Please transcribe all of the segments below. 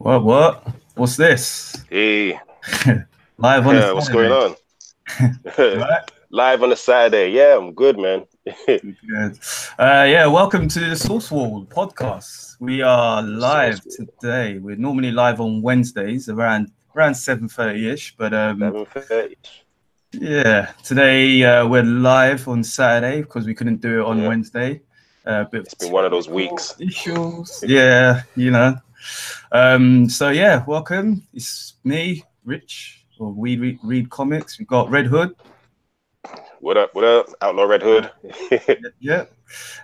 What? What's this? Hey, Live on the what's going Saturday. on? Right? Live on a Saturday. Yeah, I'm good, man. Good. Welcome to the Source Wall podcast. We are live today. We're normally live on Wednesdays around 7:30ish, but 7:30. yeah, today we're live on Saturday because we couldn't do it on Wednesday. But it's been one of those weeks. Issues. Yeah, So yeah, welcome. It's me, Rich, or we read comics. We've got Red Hood. What up? What up? Outlaw Red Hood. Yeah.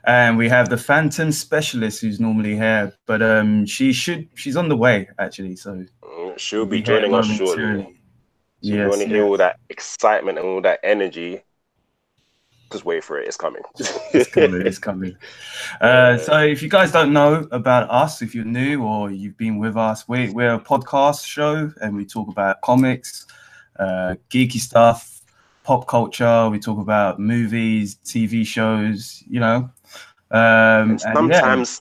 And we have the Phantom Specialist who's normally here, but she's on the way actually. So she'll be joining us shortly. So if you want to hear all that excitement and all that energy, just wait for it. It's coming. It's coming. So if you guys don't know about us, if you're new or you've been with us, we're a podcast show and we talk about comics, geeky stuff, pop culture. We talk about movies, TV shows, and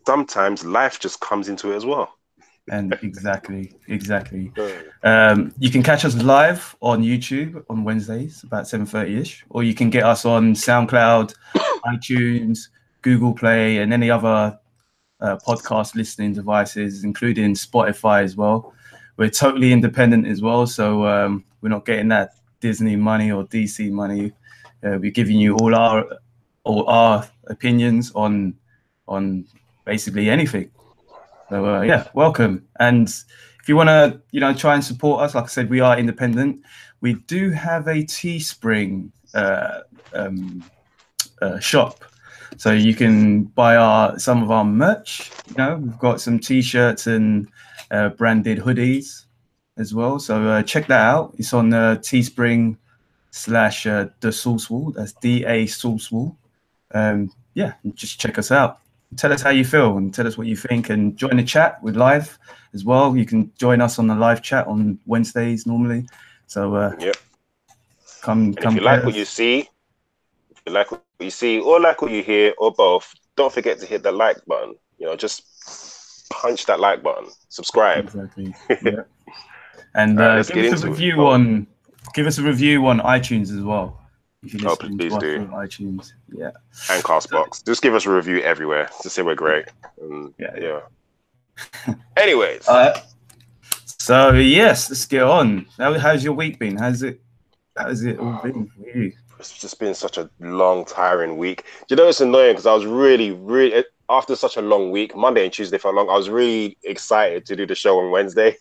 sometimes life just comes into it as well. And exactly. You can catch us live on YouTube on Wednesdays about 7:30ish, or you can get us on SoundCloud, iTunes, Google Play, and any other podcast listening devices, including Spotify as well. We're totally independent as well, so we're not getting that Disney money or DC money. We're giving you all our opinions on basically anything. So welcome. And if you want to, try and support us, like I said, we are independent. We do have a Teespring shop, so you can buy some of our merch. We've got some T-shirts and branded hoodies as well. So check that out. It's on Teespring / The Source Wall. That's DA Source Wall. Just check us out. Tell us how you feel and tell us what you think, and join the chat. We're live as well. You can join us on the live chat on Wednesdays normally. So come. If you like what you see, or like what you hear, or both, don't forget to hit the like button. Just punch that like button. Subscribe. Exactly. Yeah. And give us a review on iTunes as well. If you listen to us on iTunes, and Castbox, just give us a review everywhere to say we're great. Anyways, so yes, let's get on. How's your week been? How's it all been for you? It's just been such a long, tiring week. It's annoying because I was really after such a long week. Monday and Tuesday felt long. I was really excited to do the show on Wednesday.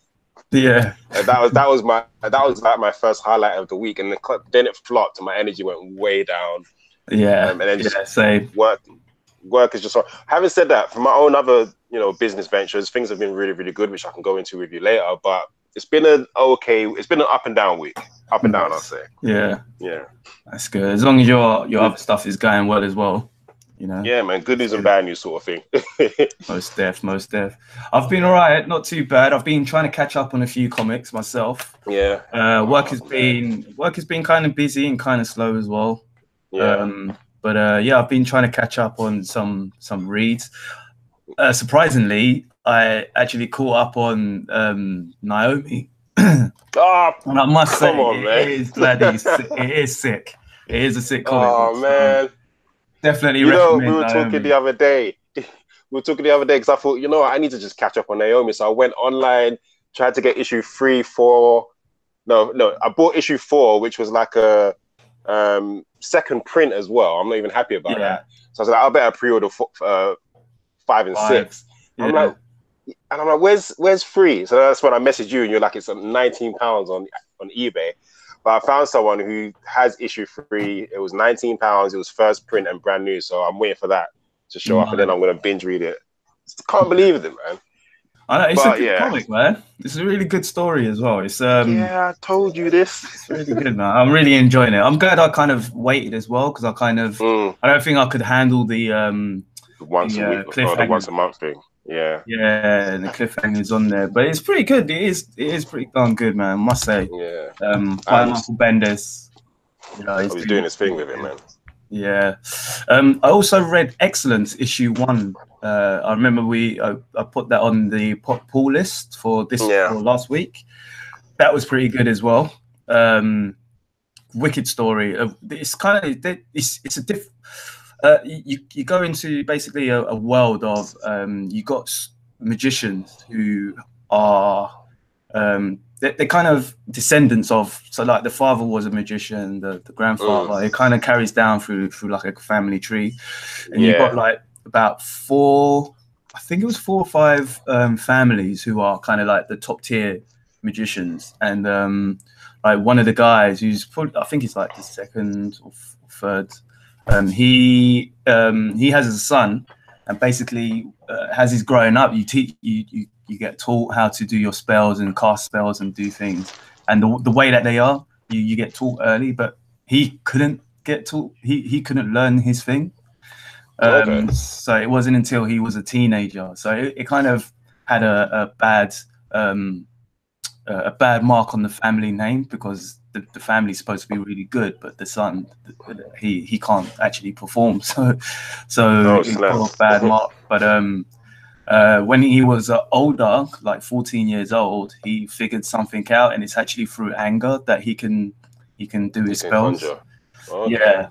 Yeah, and that was like my first highlight of the week, and then it flopped and my energy went way down. And then same. Work is just hard. Having said that, for my own other business ventures, things have been really, really good, which I can go into with you later. But it's been an up and down week. Up and down, I'll say. Yeah, that's good. As long as your other stuff is going well as well. Yeah, man, good news and bad news sort of thing. Most def. I've been all right, not too bad. I've been trying to catch up on a few comics myself. Work has been kind of busy and kind of slow as well. I've been trying to catch up on some reads. Surprisingly, I actually caught up on Naomi. And I must say, it is sick. It is a sick comic. Oh man. Definitely recommend. We were talking the other day. Because I thought, I need to just catch up on Naomi. So I went online, tried to get issue 3, 4. No, I bought issue 4, which was like a second print as well. I'm not even happy about that. So I was like, I better pre-order 5 and 6. Yeah. I'm like, where's 3? So that's when I messaged you, and you're like, it's £19 on eBay. But I found someone who has issue 3. It was £19. It was first print and brand new. So I'm waiting for that to show up, and then I'm going to binge read it. Can't believe it, man. I know, it's a good comic, man. It's a really good story as well. It's I told you this. It's really good, man. I'm really enjoying it. I'm glad I kind of waited as well, because I kind of I don't think I could handle the once a week or the once a month thing. Yeah, and the cliffhangers on there, but it's pretty good. It is pretty darn good, man. I must say. Yeah. By Michael Bendis. He's doing his thing with it, man. Yeah. I also read Excellence issue 1. I remember I put that on the pull list for last week. That was pretty good as well. Wicked story. It's kind of it's a diff. You go into basically a world of you got magicians who are they're kind of descendants of, so like the father was a magician, the grandfather. It kind of carries down through like a family tree, and you've got like about I think it was 4 or 5 families who are kind of like the top tier magicians, and like one of the guys who's probably, I think he's like the second or third. He has a son, and basically as he's growing up, you get taught how to do your spells and cast spells and do things, and the way that they are, you get taught early, but he couldn't get taught. He couldn't learn his thing. So it wasn't until he was a teenager. So it kind of had a bad mark on the family name, because the family's supposed to be really good, but the son, he can't actually perform. So it got a bad mark. But when he was older, like 14 years old, he figured something out, and it's actually through anger that he can do his spells. Yeah.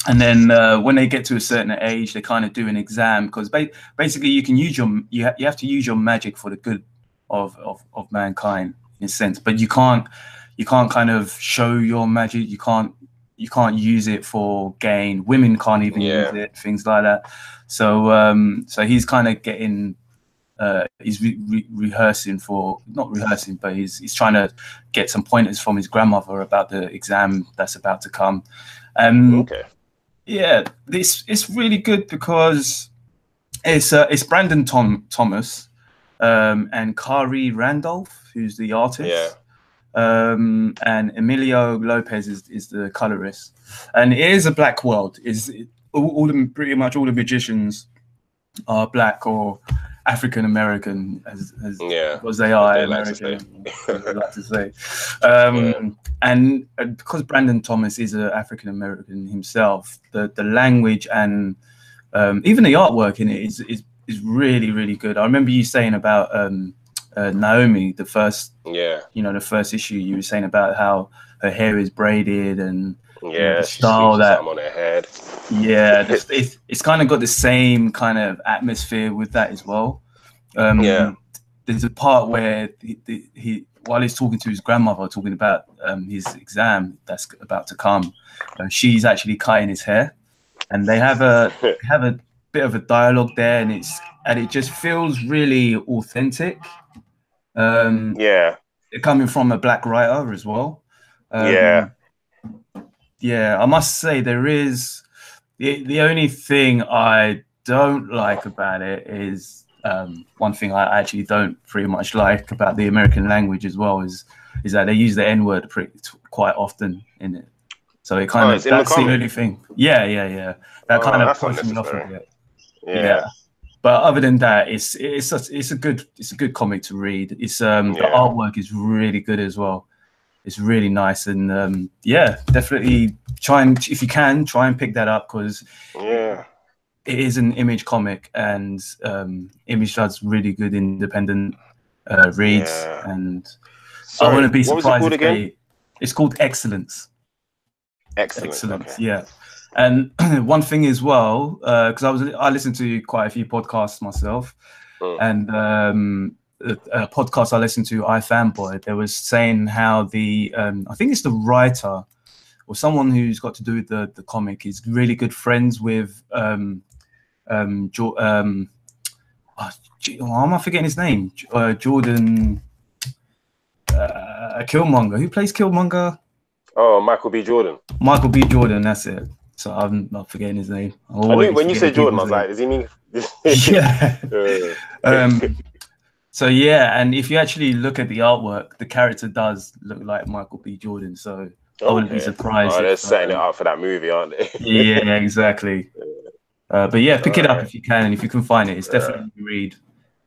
And then when they get to a certain age, they kind of do an exam, because basically you can use you have to use your magic for the good of mankind, in a sense, but you can't kind of show your magic. You can't use it for gain. Women can't even use it, things like that. So he's kind of getting he's rehearsing for, not rehearsing, but he's trying to get some pointers from his grandmother about the exam that's about to come. Yeah, it's really good because it's Brandon Thomas and Kari Randolph, who's the artist, and Emilio Lopez is the colorist. And it is a black world. Pretty much all the magicians are black or African American, because they are American, I like to say. And because Brandon Thomas is an African American himself, the language and even the artwork in it is really, really good. I remember you saying about Naomi, the first issue. You were saying about how her hair is braided, and the style that on her head. Yeah, it's kind of got the same kind of atmosphere with that as well. There's a part where he while he's talking to his grandmother, talking about his exam that's about to come, she's actually cutting his hair, and they have a bit of a dialogue there, and it just feels really authentic. Coming from a black writer as well. I must say there is the only thing I don't like about it is one thing I actually don't pretty much like about the American language as well is that they use the N-word quite often in it. So it kind of, that's the only thing. Yeah. That kind of pushes me off a bit. Yeah. But other than that, it's a good comic to read. It's the artwork is really good as well. It's really nice, and definitely if you can try and pick that up, because it is an Image comic, and Image does really good independent reads, and I wouldn't be surprised if it's called Excellence. Excellence, okay. Yeah. And one thing as well, because I listen to quite a few podcasts myself, and a podcast I listened to, iFanboy, they was saying how the I think it's the writer or someone who's got to do with the comic is really good friends with am I forgetting his name? Jordan Killmonger. Who plays Killmonger? Oh, Michael B. Jordan. Michael B. Jordan, that's it. So I'm not forgetting his name. When you said Jordan, I was like, does he mean? So yeah, and if you actually look at the artwork, the character does look like Michael B. Jordan. So I wouldn't be surprised. Oh, they're setting it up for that movie, aren't they? Yeah, exactly. But yeah, pick it up if you can, and if you can find it, it's definitely a read.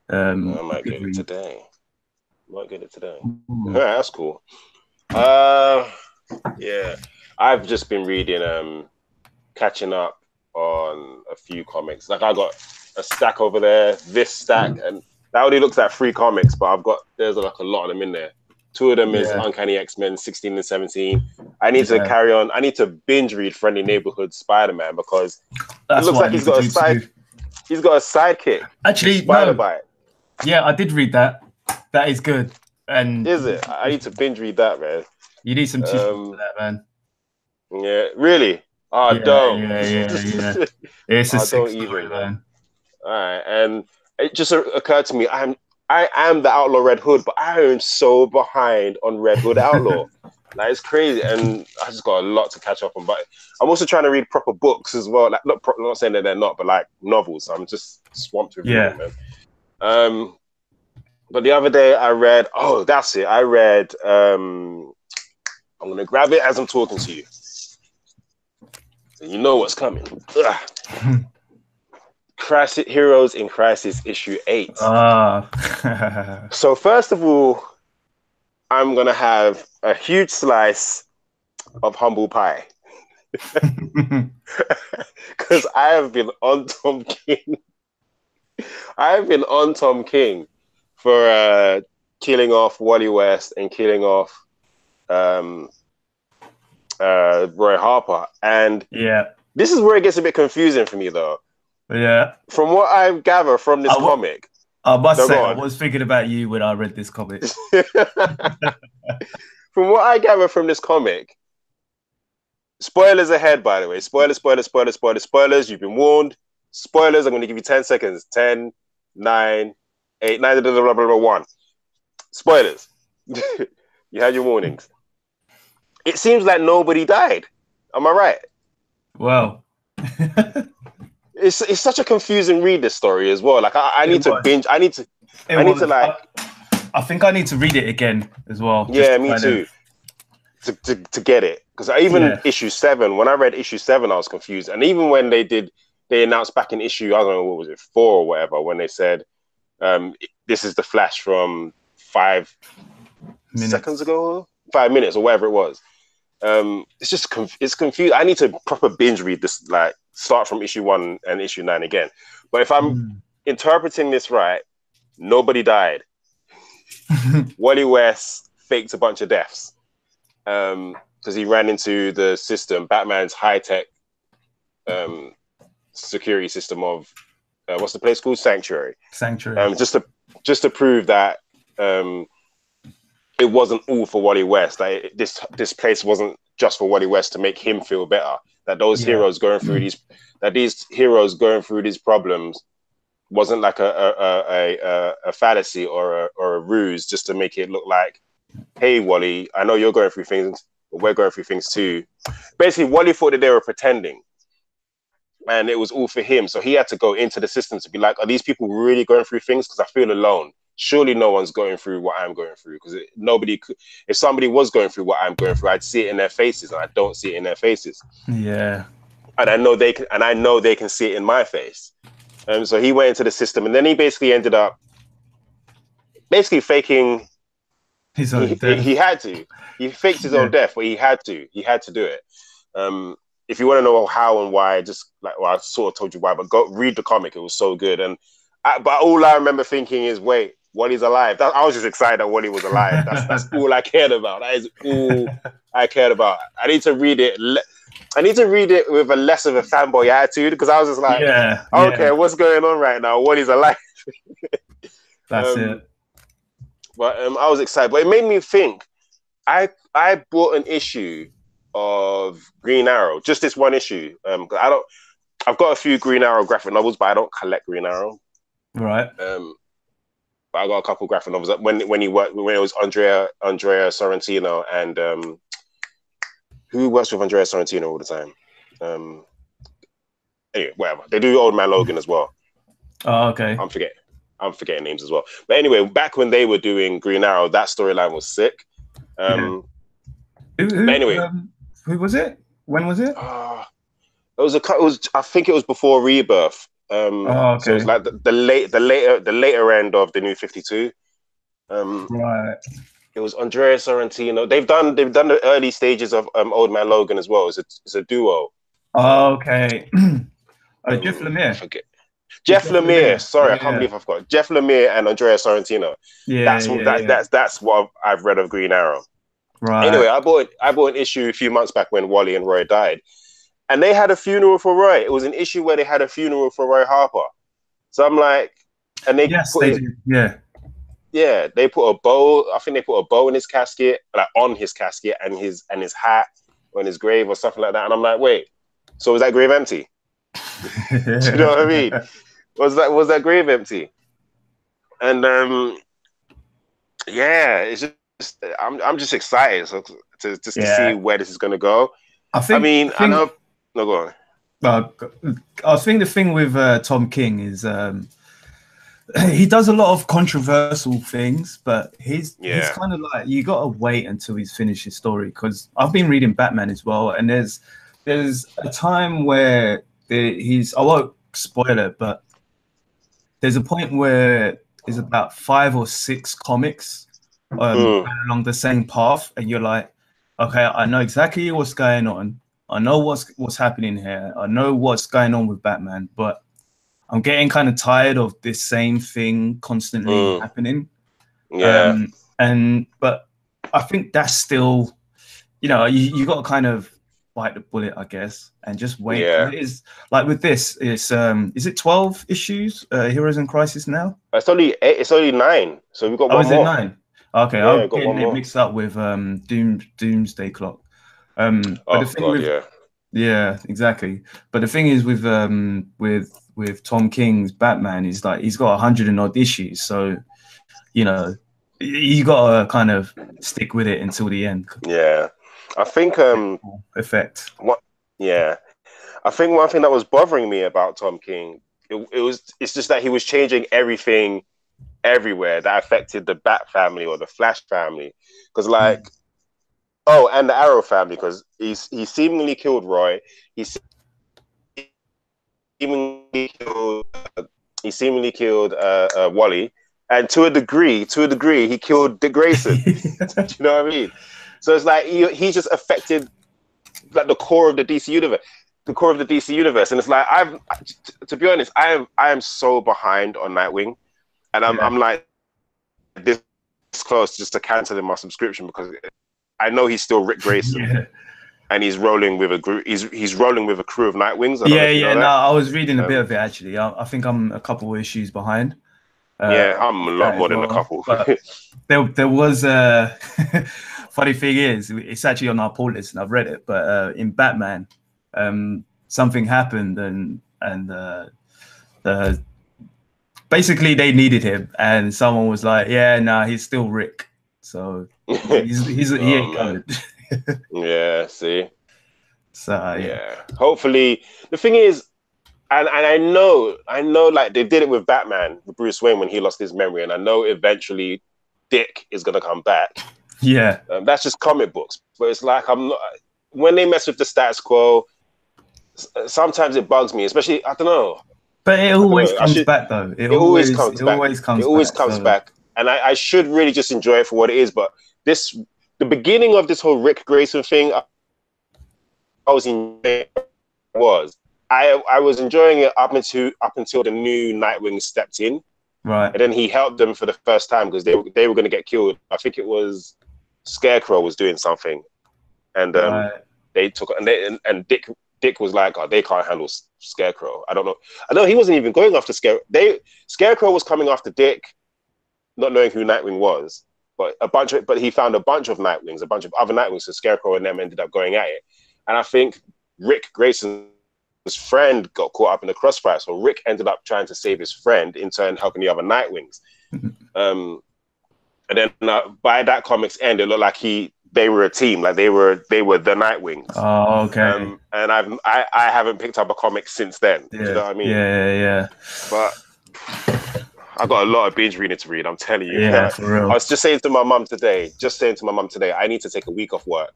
I might get it today. Yeah, that's cool. Yeah, I've just been reading catching up on a few comics. Like I got a stack over there, this stack, and that only looks at 3 comics, but there's like a lot of them in there. 2 of them is Uncanny X-Men 16 and 17. I need to carry on. I need to binge read Friendly Neighborhood Spider-Man because it looks like he's got a sidekick. Actually, Spider-Bite. Yeah, I did read that. That is good. And is it? I need to binge read that, man. You need some tissue for that, man. Yeah, really? Oh, don't. Yeah. It's a sick story, man. All right, and it just occurred to me, I am the Outlaw Red Hood, but I am so behind on Red Hood Outlaw. Like, it's crazy, and I just got a lot to catch up on. But I'm also trying to read proper books as well. Like, not saying that they're not, but like novels. I'm just swamped with reading, man. But the other day I read. Oh, that's it. I read. I'm gonna grab it as I'm talking to you, so you know what's coming. Crisis Heroes in Crisis issue 8. So first of all, I'm gonna have a huge slice of humble pie because I have been on Tom King. I have been on Tom King for killing off Wally West and killing off Roy Harper, and this is where it gets a bit confusing for me though. Yeah. From what I gather from this comic, I must say, I was thinking about you when I read this comic. From what I gather from this comic, spoilers ahead, by the way. Spoilers. You've been warned. Spoilers. I'm going to give you 10 seconds. 10, 9, 8, 9, blah, blah, blah, blah, 1. Spoilers. You had your warnings. It seems like nobody died. Am I right? Well. It's such a confusing read, this story as well. Like I need to binge. I need to like. I think I need to read it again as well. Yeah, me too. To get it, because even issue 7. When I read issue 7, I was confused, and even when they announced back in issue, I don't know what was it, 4 or whatever, when they said, "This is the Flash from 5 seconds ago, 5 minutes or whatever it was." It's just it's confused. I need to proper binge read this, like start from issue 1 and issue 9 again. But if I'm interpreting this right, nobody died. Wally West faked a bunch of deaths because he ran into the system, Batman's high-tech security system of what's the place called? Sanctuary. Just to prove that it wasn't all for Wally West. Like this place wasn't just for Wally West to make him feel better. That those heroes going through these problems wasn't like a fallacy or a ruse just to make it look like, hey Wally, I know you're going through things, but we're going through things too. Basically, Wally thought that they were pretending, and it was all for him. So he had to go into the system to be like, are these people really going through things? Because I feel alone. Surely no one's going through what I'm going through, because nobody could. If somebody was going through what I'm going through, I'd see it in their faces, and I don't see it in their faces. Yeah, and I know they can, and I know they can see it in my face. So he went into the system, and then he basically ended up faking his own death. He had to. He faked his own death, but he had to. He had to do it. If you want to know how and why, just like I sort of told you why, but go read the comic. It was so good, but all I remember thinking is, wait, Wally's alive. I was just excited that Wally was alive. That's all I cared about. That is all I cared about. I need to read it. I need to read it with a less of a fanboy attitude, because I was just like, okay, what's going on right now? Wally's alive. That's it. But I was excited. But it made me think. I bought an issue of Green Arrow, just this one issue. I've got a few Green Arrow graphic novels, but I don't collect Green Arrow. Right. But I got a couple graphic novels when it was Andrea Sorrentino and who works with Andrea Sorrentino all the time. Anyway, whatever. They do Old Man Logan as well. Oh, okay. I'm forgetting names as well. But anyway, back when they were doing Green Arrow, that storyline was sick. Who was it? When was it? I think it was before Rebirth. So it was like the later end of the New 52. Right. It was Andrea Sorrentino. They've done the early stages of Old Man Logan as well. It's a duo. Okay. Jeff I Lemire. forget. It's Jeff Lemire. Sorry, I can't Yeah. believe I forgot. Jeff Lemire and Andrea Sorrentino. Yeah, yeah. That's what I've read of Green Arrow. Right. Anyway, I bought an issue a few months back when Wally and Roy died, and they had a funeral for Roy. It was an issue where they had a funeral for Roy Harper. So I'm like, and they Yes, put they his, do. Yeah. yeah, they put a bow. I think they put a bow in his casket, like on his casket, and his hat on his grave or something like that. And I'm like, wait, so was that grave empty? Do you know what I mean? Was that grave empty? And yeah, it's just I'm just excited to see Yeah. where this is gonna go. I I think mean, I know. No, go on. I think the thing with Tom King is he does a lot of controversial things, but he's kind of like, you gotta wait until he's finished his story, because I've been reading Batman as well, and there's a time where I won't spoil it, but there's a point where there's about 5 or 6 comics along the same path, and you're like, okay, I know exactly what's going on. I know what's happening here. I know what's going on with Batman, but I'm getting kind of tired of this same thing constantly happening. Yeah. But I think that's still, you got to kind of bite the bullet, I guess, and just wait. Yeah. It is like with this, it's is it 12 issues, Heroes in Crisis now? It's only 8, it's only 9, so we've got one is more. it 9? Okay, Yeah, I'm got getting one it more. mixed up with Doomsday Clock. But the thing with yeah, exactly. But the thing is with Tom King's Batman is like he's got 100 and odd issues, so you gotta kind of stick with it until the end. Yeah, I think effect. What? Yeah, I think one thing that was bothering me about Tom King, it's just that he was changing everything everywhere that affected the Bat family or the Flash family, because like. Oh, and the Arrow family, because he seemingly killed Roy. He seemingly killed Wally, and to a degree, he killed Dick Grayson. Do you know what I mean? So it's like he just affected like the core of the DC universe, and it's like to be honest, I am so behind on Nightwing, and I'm like this close just to canceling my subscription because I know he's still Rick Grayson, and he's rolling with a group. He's rolling with a crew of Nightwings. No, I was reading a bit of it actually. I think I'm a couple of issues behind. I'm a lot more than a couple. there was a funny thing is it's actually on our pull list and I've read it. But in Batman, something happened and basically they needed him, and someone was like, "Yeah, nah, he's still Rick." So he ain't coming. Yeah, see. So yeah. Hopefully, the thing is, and I know, like they did it with Batman, with Bruce Wayne when he lost his memory, and I know eventually Dick is gonna come back. Yeah, that's just comic books, but it's like I'm not. When they mess with the status quo, sometimes it bugs me, especially I don't know. But it always comes back, though. It always comes back. And I should really just enjoy it for what it is. But the beginning of this whole Rick Grayson thing, I was enjoying it up until the new Nightwing stepped in, right? And then he helped them for the first time because they were going to get killed. I think it was Scarecrow was doing something, and they took and Dick was like, "Oh, they can't handle Scarecrow." I don't know. I know he wasn't even going after Scarecrow. Scarecrow was coming after Dick, not knowing who Nightwing was, but he found a bunch of Nightwings, a bunch of other Nightwings. So Scarecrow and them ended up going at it. And I think Rick Grayson's friend got caught up in the crossfire. So Rick ended up trying to save his friend, in turn helping the other Nightwings. And then by that comic's end, it looked like they were a team, like they were the Nightwings. Oh, okay. And I haven't picked up a comic since then. Yeah. Do you know what I mean? Yeah. But I got a lot of binge reading to read. I'm telling you. Yeah, for real. I was just saying to my mum today, I need to take a week off work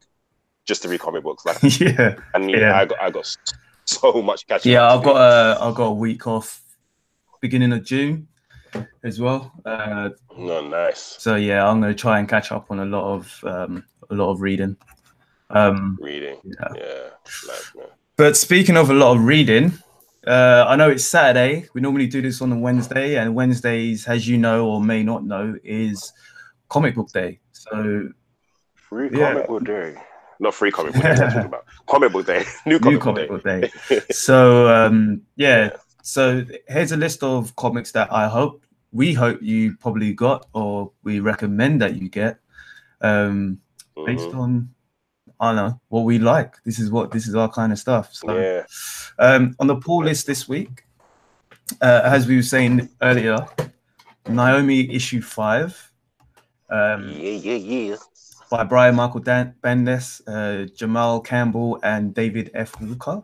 just to read comic books. Like, I got so much catching. Yeah, I've got a week off, beginning of June, as well. Nice. So yeah, I'm gonna try and catch up on a lot of reading. Reading. Yeah. Nice, man. But speaking of a lot of reading, I know it's Saturday. We normally do this on a Wednesday, and Wednesdays, as you know or may not know, is comic book day. So Free yeah, comic book day. Not free comic book day. What I'm talking about? Comic book day. New new comic book comic day. book day. So yeah. Yeah. So here's a list of comics that we hope you probably got, or we recommend that you get, based on, I don't know, what we like. This is our kind of stuff. So Yeah. on the pull list this week, as we were saying earlier, Naomi issue 5, Yeah. by Brian Michael Bendis, Jamal Campbell, and David F. Walker,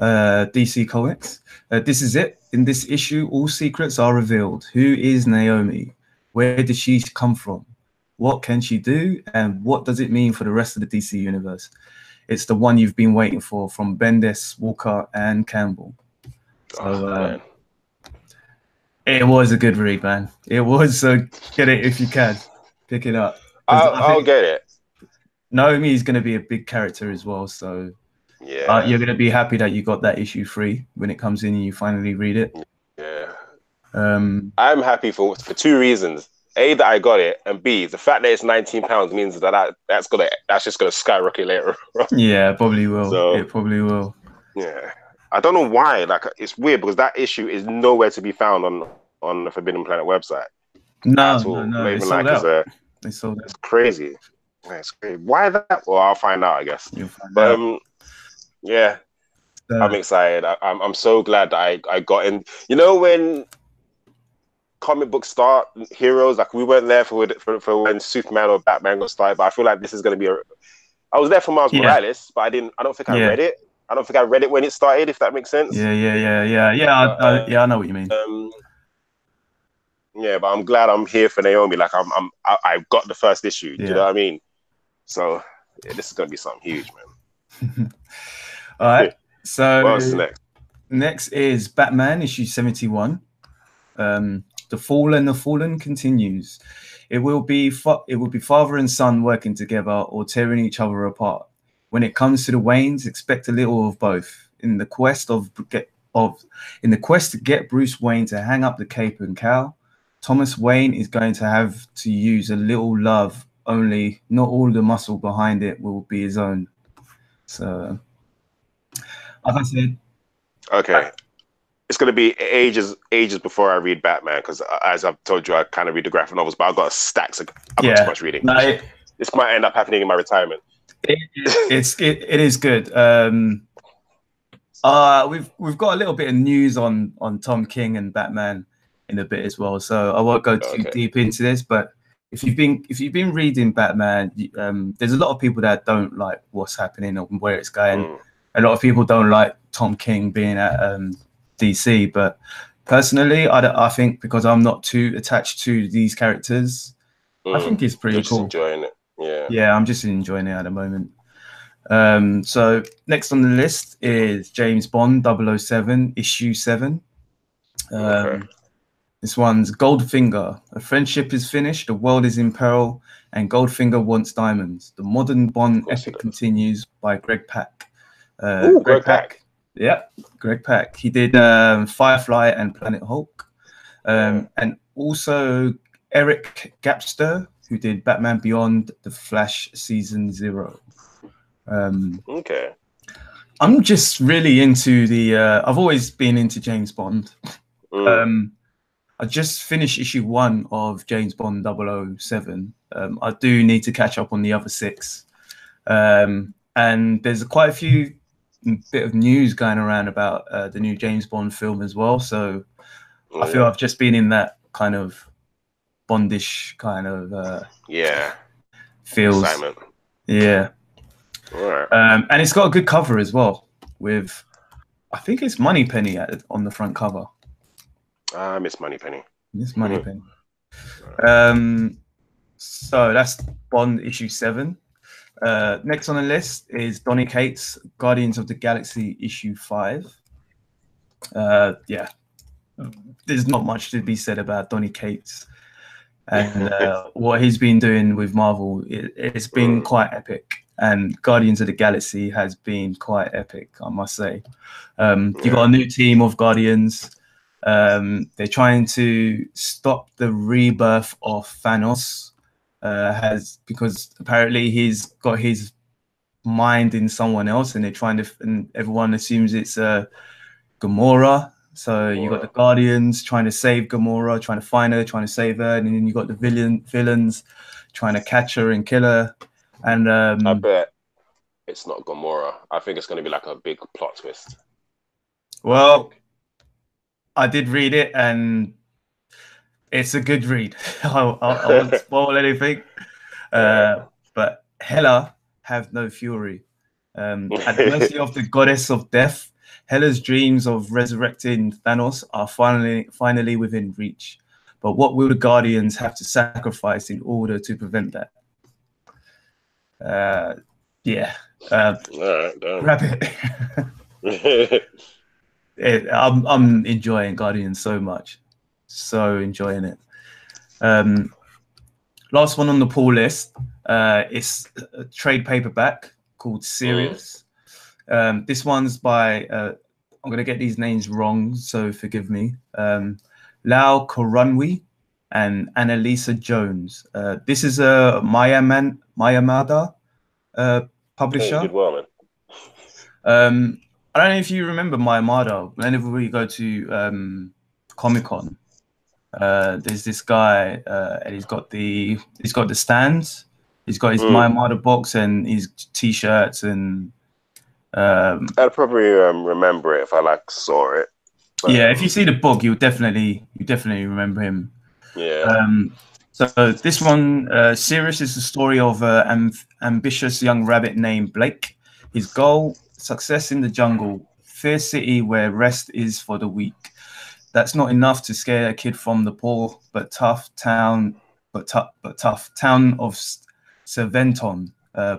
DC Comics. This is it. In this issue, all secrets are revealed. Who is Naomi? Where did she come from? What can she do? And what does it mean for the rest of the DC universe? It's the one you've been waiting for, from Bendis, Walker, and Campbell. So it was a good read, man. It was. Get it if you can. Pick it up. I'll get it. Naomi is going to be a big character as well. So yeah, you're going to be happy that you got that issue free when it comes in and you finally read it. Yeah. I'm happy for 2 reasons. A, that I got it, and B, the fact that it's £19 means that's just gonna skyrocket later. Yeah, probably will. So, it probably will. Yeah, I don't know why. Like, it's weird because that issue is nowhere to be found on the Forbidden Planet website. No. Not even sold like out. They sold out. It's crazy. It's crazy. Why that? Well, I'll find out, I guess. You'll find out. Yeah, I'm excited. I'm so glad that I got in. You know, when comic book start heroes, like we weren't there for when Superman or Batman got started, but I feel like this is going to be I was there for Miles Morales, but I don't think I read it. I don't think I read it when it started, if that makes sense. Yeah. I know what you mean. Yeah, but I'm glad I'm here for Naomi. Like I got the first issue. Do you know what I mean? So this is going to be something huge, man. All right. So what's next? Next is Batman issue 71. The Fallen continues. It will be father and son working together or tearing each other apart. When it comes to the Waynes, expect a little of both. In the quest to get Bruce Wayne to hang up the cape and cowl, Thomas Wayne is going to have to use a little love. Only not all the muscle behind it will be his own. So, like I said, okay. It's going to be ages before I read Batman, because as I've told you, I kind of read the graphic novels, but I've got stacks. I've got too much reading. This might end up happening in my retirement. It is good. We've got a little bit of news on Tom King and Batman in a bit as well, so I won't go too deep into this. But if you've been reading Batman, there's a lot of people that don't like what's happening and where it's going. A lot of people don't like Tom King being at DC, but personally, I think, because I'm not too attached to these characters, I think it's pretty cool. Enjoying it. Yeah, I'm just enjoying it at the moment. So next on the list is James Bond 007 issue 7. This one's Goldfinger. A friendship is finished, the world is in peril, and Goldfinger wants diamonds. The modern Bond epic continues, by Greg Pak. Greg Pak. Yeah, Greg Pak. He did Firefly and Planet Hulk. And also Eric Gapster, who did Batman Beyond, The Flash Season 0. I'm just really into I've always been into James Bond. I just finished issue 1 of James Bond 007. I do need to catch up on the other 6. And there's quite a few bit of news going around about the new James Bond film as well. So I feel I've just been in that kind of Bondish kind of feels. Excitement. Yeah. All right. And it's got a good cover as well, with, I think it's Moneypenny on the front cover. I miss Moneypenny. Miss Moneypenny. So that's Bond issue 7. Next on the list is Donny Cates, Guardians of the Galaxy issue 5. There's not much to be said about Donny Cates and what he's been doing with Marvel. It's been quite epic. and Guardians of the Galaxy has been quite epic, I must say. You got a new team of Guardians. They're trying to stop the rebirth of Thanos, because apparently he's got his mind in someone else, and they're trying to, and everyone assumes it's Gamora. So you got the Guardians trying to save Gamora, trying to find her, trying to save her, and then you got the villains trying to catch her and kill her. And I bet it's not Gamora. I think it's going to be like a big plot twist. Well, I did read it, and it's a good read. I won't spoil anything. But Hela have no fury. At the mercy of the goddess of death, Hela's dreams of resurrecting Thanos are finally within reach. But what will the Guardians have to sacrifice in order to prevent that? Grab it. I'm enjoying Guardians so much. So enjoying it. Last one on the pull list. It's a trade paperback called Sirius. This one's by, I'm going to get these names wrong, so forgive me. Lau Korunwi and Annalisa Jones. This is a Mayamada publisher. Did well, man. I don't know if you remember Mayamada. Whenever we go to Comic-Con, there's this guy, and he's got the stands. He's got his Mayamada box and his t-shirts, and I'd probably remember it if I saw it. But, yeah, if you see the book, you definitely remember him. Yeah. So this one, Sirius, is the story of an ambitious young rabbit named Blake. His goal: success in the jungle, fierce city where rest is for the weak. That's not enough to scare a kid from the poor but tough town of Serventon.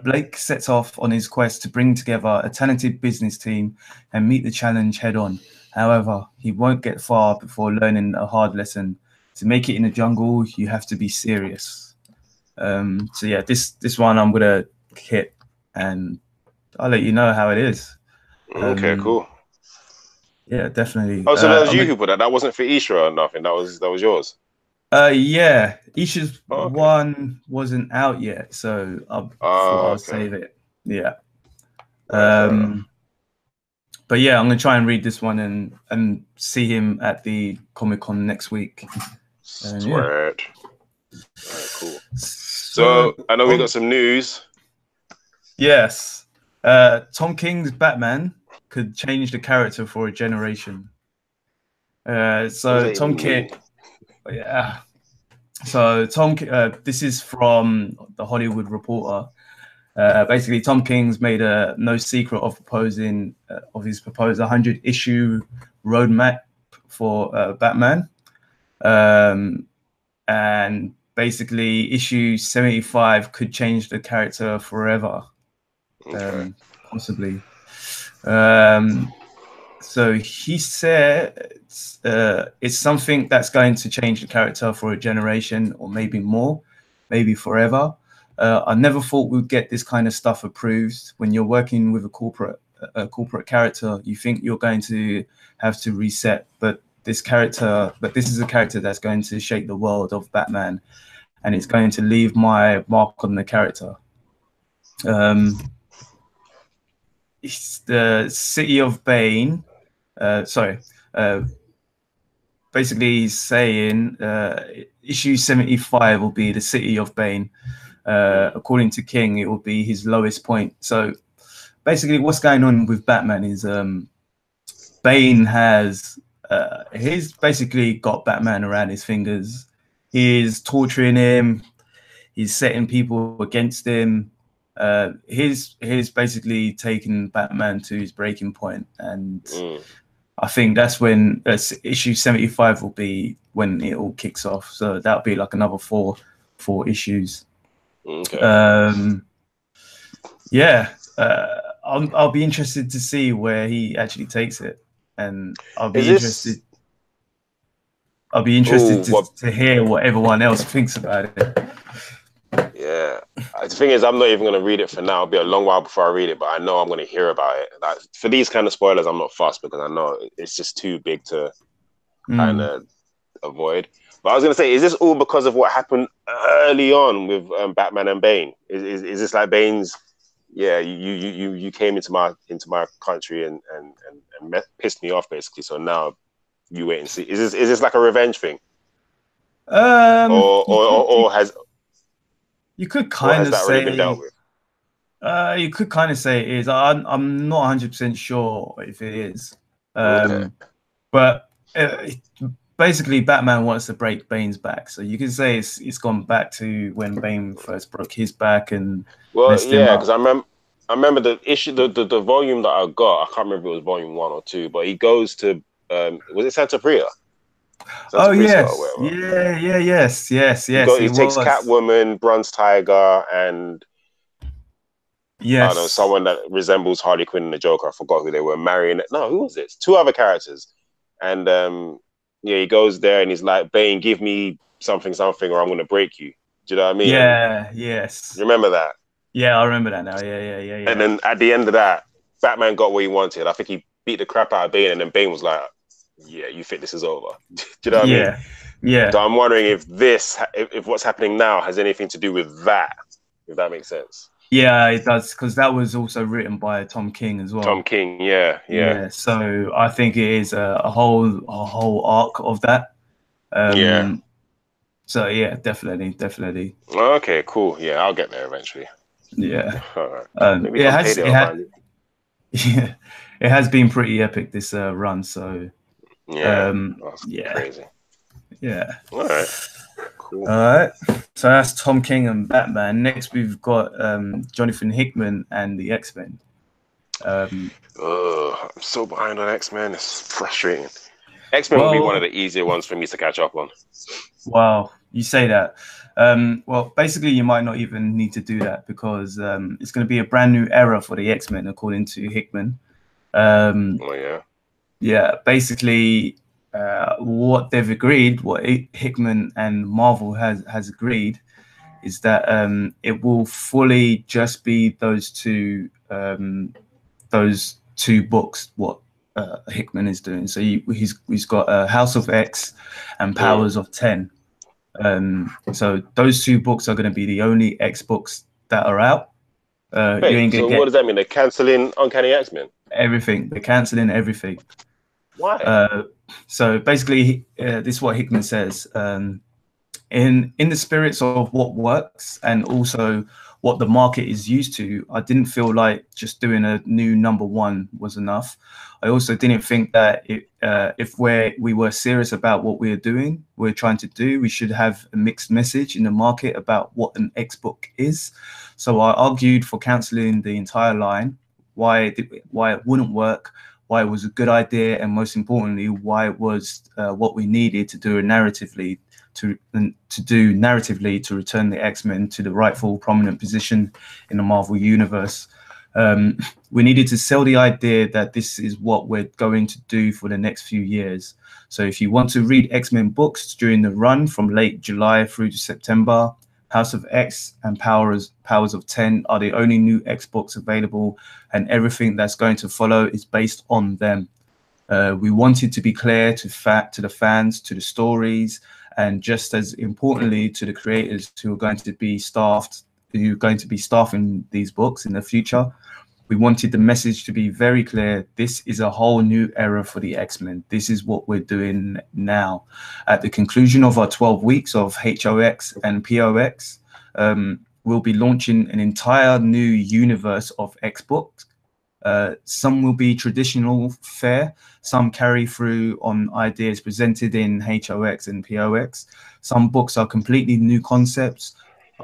Blake sets off on his quest to bring together a talented business team and meet the challenge head on. However, he won't get far before learning a hard lesson. To make it in the jungle, you have to be serious. So yeah, this one I'm gonna hit, and I'll let you know how it is. Okay, cool. Yeah, definitely. Oh, so that was you who put that? That wasn't for Isha or nothing? That was yours? Yeah. Isha's one wasn't out yet, so I thought I'll save it. Yeah. But yeah, I'm going to try and read this one and see him at the Comic-Con next week. Sweet. Yeah. Right, cool. So I know we got some news. Yes. Tom King's Batman could change the character for a generation. So Tom King, yeah. So Tom, this is from the Hollywood Reporter. Basically, Tom King's made no secret of his proposed 100-issue roadmap for Batman, and basically, issue 75 could change the character forever, possibly. So he said it's something that's going to change the character for a generation, or maybe more, maybe forever. I never thought we'd get this kind of stuff approved. When you're working with a corporate character, you think you're going to have to reset, but this is a character that's going to shape the world of Batman, and it's going to leave my mark on the character. It's the City of Bane. Basically he's saying issue 75 will be the City of Bane. According to King, it will be his lowest point. So basically what's going on with Batman is Bane has he's basically got Batman around his fingers. He's torturing him, he's setting people against him. He's basically taken Batman to his breaking point, and I think that's when issue 75 will be when it all kicks off. So that'll be like another four issues. Okay. Yeah, I'll be interested to see where he actually takes it, and I'll be interested to hear what everyone else thinks about it. Yeah. The thing is, I'm not even going to read it for now. It'll be a long while before I read it, but I know I'm going to hear about it. Like, for these kind of spoilers, I'm not fussed because I know it's just too big to kind of avoid. But I was going to say, is this all because of what happened early on with Batman and Bane? Is this like Bane's? Yeah, you came into my country and pissed me off basically. So now you wait and see. Is this like a revenge thing? Or has that already been dealt with? You could kind of say it is. I'm not 100% sure if it is. Okay. But basically, Batman wants to break Bane's back, so you could say it's gone back to when Bane first broke his back and messed him up. Because I remember the issue, the volume that I got. I can't remember if it was volume 1 or 2, but he goes to was it Santa Priya? Oh yes, yes. He takes Catwoman, Bronze Tiger, and I don't know, someone that resembles Harley Quinn and the Joker. I forgot who they were. No, who was it? 2 other characters. And he goes there and he's like, Bane, give me something, or I'm going to break you. Do you know what I mean? Yeah, yes. Remember that? Yeah, I remember that now. Yeah. And then at the end of that, Batman got what he wanted. I think he beat the crap out of Bane, and then Bane was like, yeah, you think this is over. Do you know what I mean? Yeah. So I'm wondering if what's happening now has anything to do with that, if that makes sense. Yeah, it does, because that was also written by Tom King as well. Tom King, yeah. So I think it is a whole arc of that. So yeah, definitely. Okay, cool. Yeah, I'll get there eventually. Yeah. All right. Maybe it has been pretty epic this run. So crazy. Yeah. All right. Cool. All right. So that's Tom King and Batman. Next, we've got Jonathan Hickman and the X-Men. I'm so behind on X-Men. It's frustrating. X-Men will be one of the easier ones for me to catch up on. Wow, you say that. Well, basically, you might not even need to do that because it's going to be a brand new era for the X-Men, according to Hickman. Yeah, basically, what they've agreed, what Hickman and Marvel has agreed, is that it will fully just be those two books. What Hickman is doing. So he's got House of X and Powers of 10. So those 2 books are going to be the only X books that are out. Wait, so what does that mean? They're cancelling Uncanny X-Men? Everything. They're cancelling everything. Why? So basically, this is what Hickman says. In the spirits of what works and also what the market is used to, I didn't feel like just doing a new #1 was enough. I also didn't think that if we were serious about what we're trying to do, we should have a mixed message in the market about what an X book is. So I argued for cancelling the entire line, why it wouldn't work, why it was a good idea, and most importantly, why it was what we needed to do narratively to return the X-Men to the rightful prominent position in the Marvel universe. We needed to sell the idea that this is what we're going to do for the next few years. So if you want to read X-Men books during the run from late July through to September, House of X and Powers of 10 are the only new X books available, and everything that's going to follow is based on them. We wanted to be clear to the fans, to the stories, and just as importantly to the creators who are going to be staffing these books in the future. We wanted the message to be very clear. This is a whole new era for the X-Men. This is what we're doing now. At the conclusion of our 12 weeks of HOX and POX, we'll be launching an entire new universe of X books. Some will be traditional fare, some carry through on ideas presented in HOX and POX. Some books are completely new concepts.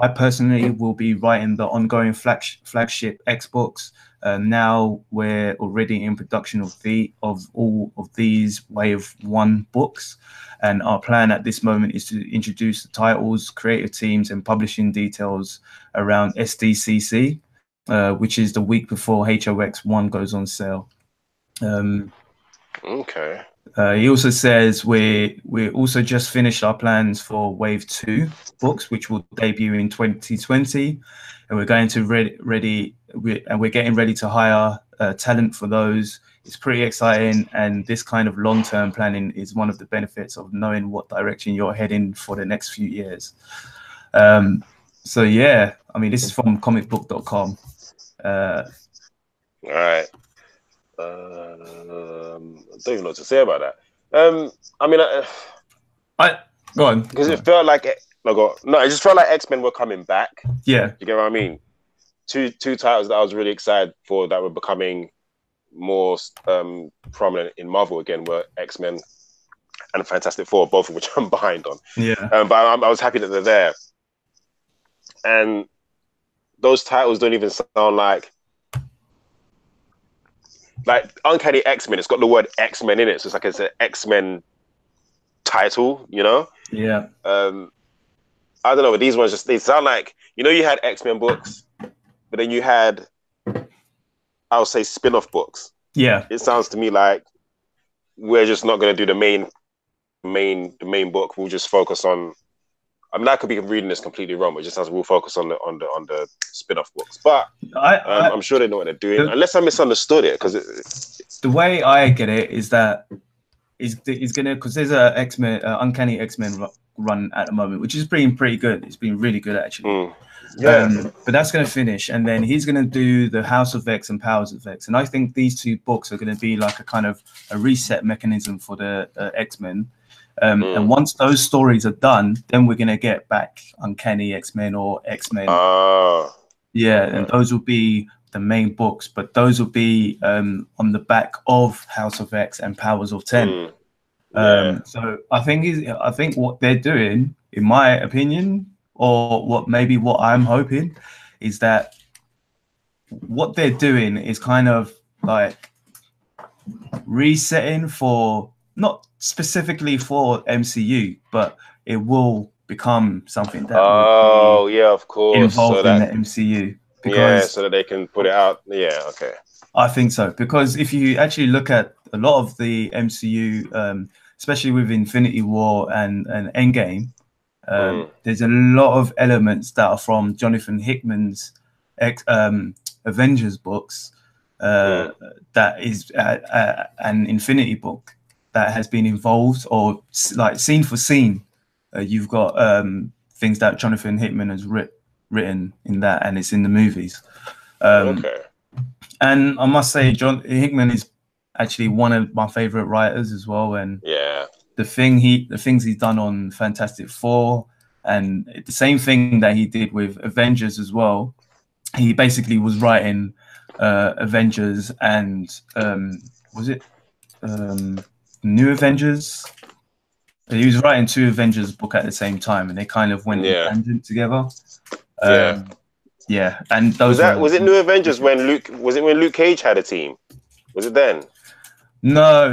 I personally will be writing the ongoing flagship X books. Now we're already in production of all of these Wave 1 books, and our plan at this moment is to introduce the titles, creative teams, and publishing details around SDCC, which is the week before HOX 1 goes on sale. Okay. He also says we also just finished our plans for Wave 2 books, which will debut in 2020, and we're going to we're getting ready to hire talent for those. It's pretty exciting, and this kind of long-term planning is one of the benefits of knowing what direction you're heading for the next few years. So yeah, I mean, this is from comicbook.com. All right. I don't even know what to say about that. I mean, go on, because it felt like it just felt like X-Men were coming back. Yeah, you get what I mean. Two titles that I was really excited for that were becoming more prominent in Marvel again were X-Men and Fantastic Four, both of which I'm behind on. Yeah, but I was happy that they're there, and those titles don't even sound like Uncanny X-Men. It's got the word X-Men in it, so it's an X-Men title, you know? Yeah. I don't know, but these ones they sound like, you had X-Men books, but then you had, I would say, spin-off books. Yeah. It sounds to me like we're just not going to do the main book. We'll just focus on. I mean, I could be reading this completely wrong, but it just sounds we'll focus on the spin-off books. But I'm sure they know what they're doing, unless I misunderstood it. Because the way I get it is that is gonna, because there's a X-Men Uncanny X-Men run at the moment, which is pretty good. It's been really good actually. But that's going to finish, and then he's going to do the House of X and Powers of X, and I think these two books are going to be like a kind of a reset mechanism for the X-Men. And once those stories are done, then we're going to get back Uncanny X-Men or X-Men. And those will be the main books, but those will be on the back of House of X and Powers of 10. So I think what they're doing, in my opinion, or what I'm hoping, is that what they're doing is kind of like resetting for, not specifically for MCU, but it will become something that will be of course, involved in the MCU. Because, so that they can put it out. I think so, because if you actually look at a lot of the MCU, especially with Infinity War and Endgame, there's a lot of elements that are from Jonathan Hickman's Avengers books, that is an Infinity book that has been involved, or like scene for scene. You've got things that Jonathan Hickman has written in that, and it's in the movies. And I must say, John Hickman is actually one of my favorite writers as well. And the things he's done on Fantastic Four, and the same thing that he did with Avengers as well. He basically was writing Avengers and was it New Avengers? He was writing two Avengers book at the same time, and they kind of went in tangent together. And those was it New Avengers when Luke Cage had a team? Was it then? No,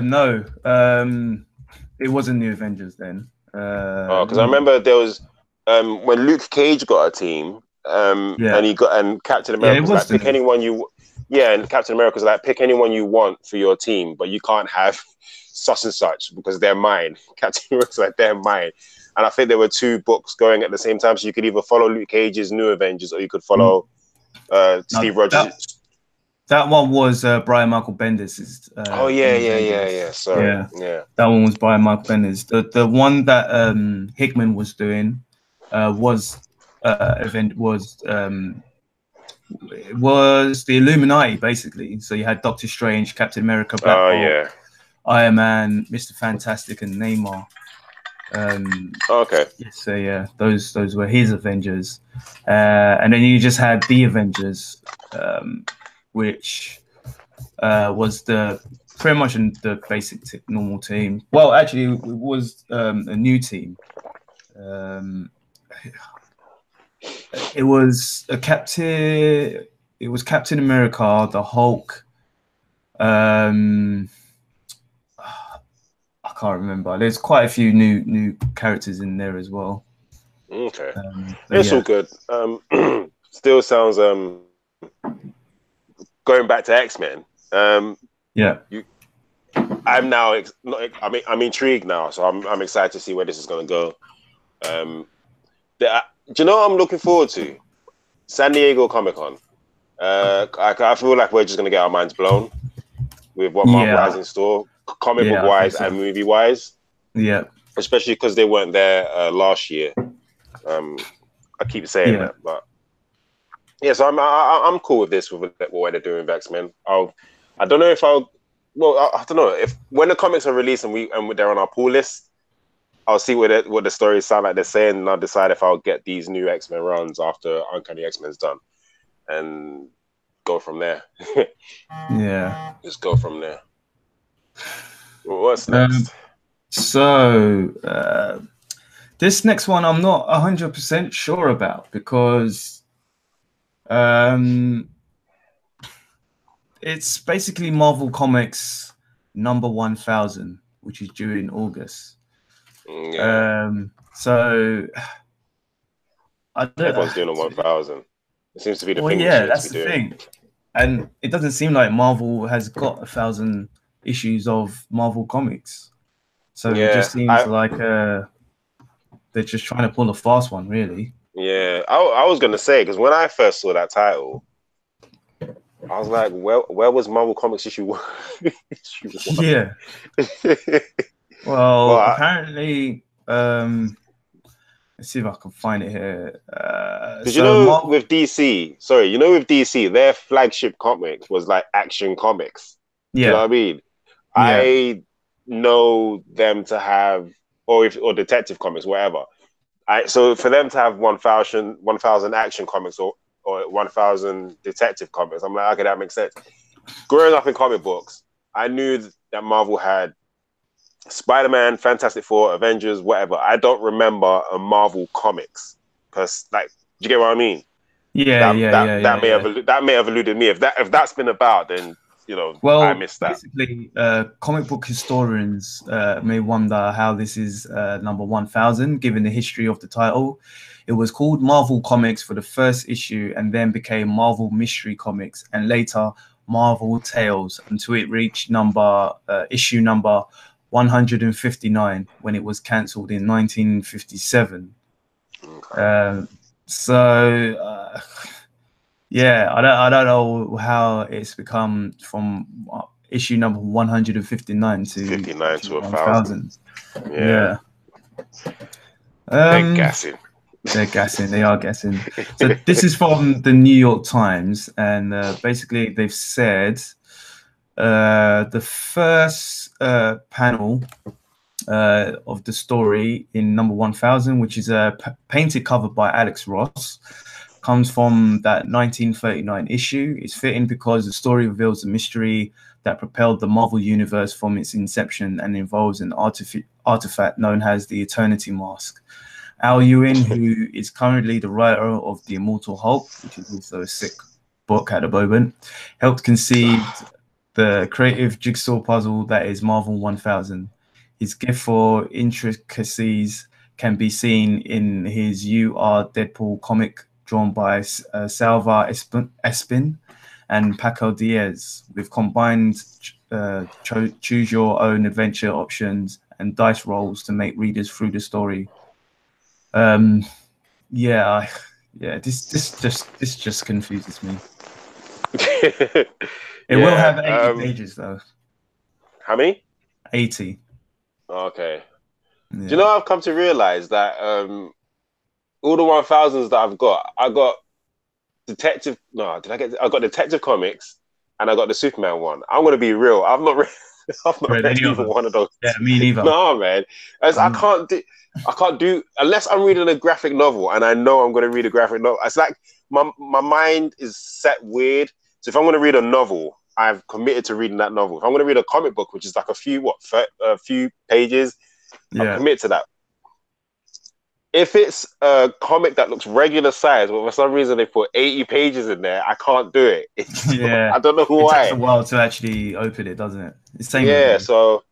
it wasn't New Avengers then. Because I remember there was when Luke Cage got a team, and Captain America was like, pick anyone you. And Captain America was like, pick anyone you want for your team, but you can't have such and such because they're mine. Captain America was like, they're mine. And I think there were two books going at the same time, so you could either follow Luke Cage's New Avengers or you could follow Steve Rogers. That one was Brian Michael Bendis'. Sorry. That one was Brian Michael Bendis. The one that Hickman was doing was the Illuminati, basically. So you had Doctor Strange, Captain America, Black Bolt, Iron Man, Mr. Fantastic, and Namor. So those were his Avengers, and then you just had the Avengers, which was pretty much the basic normal team. Well, actually, it was a new team. It was Captain America, the Hulk. I can't remember. There's quite a few new characters in there as well. It's all good. Still sounds going back to X-Men. I'm now, I'm intrigued now, so I'm excited to see where this is going to go. Do you know what I'm looking forward to? San Diego Comic Con. I feel like we're just going to get our minds blown with what Marvel has in store, comic book wise and movie wise. Yeah, especially because they weren't there last year. I keep saying that, but yeah, so I'm cool with this with what they're doing with X-Men. I don't know if I don't know if when the comics are released and they're on our pool list, I'll see what the stories sound like they're saying, and I'll decide if I'll get these new X-Men runs after Uncanny X-Men's done, and go from there. Yeah, just go from there. What's next? This next one I'm not 100% sure about because it's basically Marvel Comics number 1000, which is due in August. Yeah. So everyone's doing a 1000. It seems to be the thing. Yeah, that's the thing. And it doesn't seem like Marvel has got 1000 issues of Marvel Comics. So it just seems like they're just trying to pull a fast one, really. Yeah, I was going to say, because when I first saw that title, I was like, where was Marvel Comics issue 1? Yeah. Well, apparently, let's see if I can find it here. Because with DC, their flagship comics was like Action Comics. Yeah. You know what I mean? Yeah. I know them to have, or Detective Comics, whatever. So for them to have 1000 Action Comics or 1000 Detective Comics, I'm like, okay, that makes sense. Growing up in comic books, I knew that Marvel had Spider-Man, Fantastic Four, Avengers, whatever. I don't remember a Marvel Comics. Cause do you get what I mean? That may have eluded me. If that's been about, then I missed that. Basically, comic book historians may wonder how this is number 1000, given the history of the title. It was called Marvel Comics for the first issue, and then became Marvel Mystery Comics, and later Marvel Tales, until it reached issue number 159 when it was cancelled in 1957. Okay. Yeah, I don't know how it's become from issue number 159 to 1000. Yeah. They're gassing. They're gassing. They are gassing. So this is from the New York Times, and basically they've said the first panel of the story in number 1000, which is a painted cover by Alex Ross, comes from that 1939 issue. It's fitting because the story reveals the mystery that propelled the Marvel Universe from its inception and involves an artifact known as the Eternity Mask. Al Ewing, who is currently the writer of The Immortal Hulk, which is also a sick book at the moment, helped conceive the creative jigsaw puzzle that is Marvel 1000. His gift for intricacies can be seen in his You Are Deadpool comic drawn by Salva Espin and Paco Diaz, with combined choose your own adventure options and dice rolls to make readers through the story. This just confuses me. It will have 80 pages though. How many? 80. Okay. Yeah. Do you know I've come to realize that all the 1000s that I got Detective. No, I got Detective Comics, and I got the Superman one. I'm gonna be real. I've not read either one of those. Yeah, me neither. No, man. I can't do unless I'm reading a graphic novel, and I know I'm gonna read a graphic novel. It's like my mind is set weird. So if I'm gonna read a novel, I've committed to reading that novel. If I'm gonna read a comic book, which is like a few pages, I'm committed to that. If it's a comic that looks regular size, but for some reason they put 80 pages in there, I can't do it. I don't know why. It takes a while to actually open it, doesn't it? It's same. Yeah, so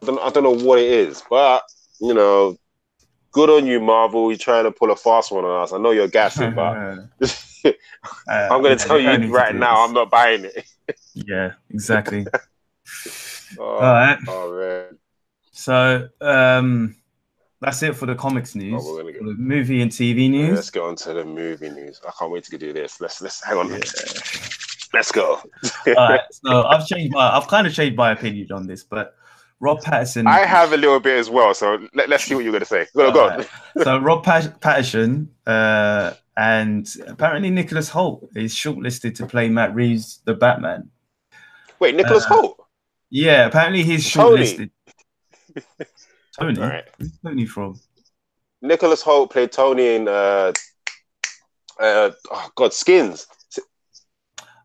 I don't know what it is, but good on you, Marvel. You're trying to pull a fast one on us. I know you're gassing, but I'm going to tell you right now, I'm not buying it. Yeah, exactly. Oh, All right. oh man. So that's it for the comics news. Oh, we're gonna For the movie and TV news. Let's get on to the movie news. I can't wait to do this. Let's hang on. Yeah. Let's go. All right. So I've kind of changed my opinion on this, but Rob Pattinson. I have a little bit as well, so let's see what you're gonna say. Go on. So Rob Pattinson and apparently Nicholas Hoult is shortlisted to play Matt Reeves, the Batman. Wait, Nicholas Hoult? Yeah, apparently he's shortlisted. Tony? All right. Where's Tony from? Nicholas Hoult played Tony in Skins.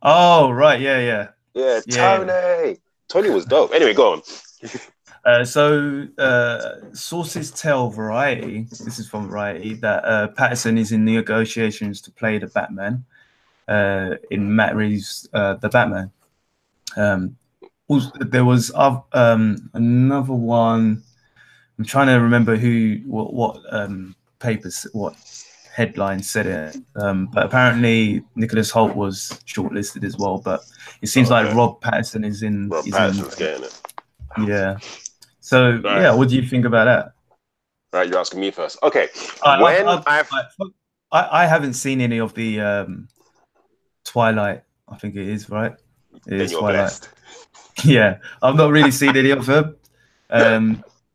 Oh, right, yeah. Yeah, Tony. Tony was dope. Anyway, go on. So sources tell Variety, this is from Variety, that Pattinson is in negotiations to play the Batman in Matt Reeves' The Batman. There was another one. I'm trying to remember what papers, what headline said it. But apparently Nicholas Hoult was shortlisted as well. But it seems like Rob Pattinson is in. Rob Pattinson's getting it. Yeah. So yeah, what do you think about that? All right, you're asking me first. Okay. I haven't seen any of the Twilight. I think it is right. It is Twilight. Blessed. Yeah, I've not really seen any of them.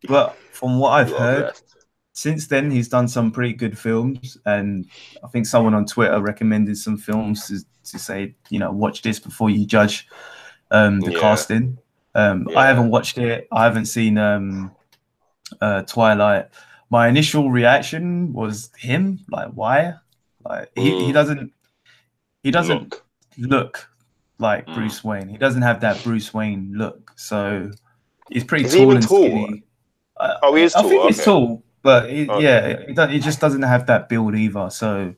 But from what I've heard, since then he's done some pretty good films, and I think someone on Twitter recommended some films to say, watch this before you judge the casting. I haven't watched it. I haven't seen Twilight. My initial reaction was him. Like, why? Like he doesn't look like Bruce Wayne. He doesn't have that Bruce Wayne look. So he's pretty tall and skinny. He is tall. I think he's tall, but he just doesn't have that build either. So,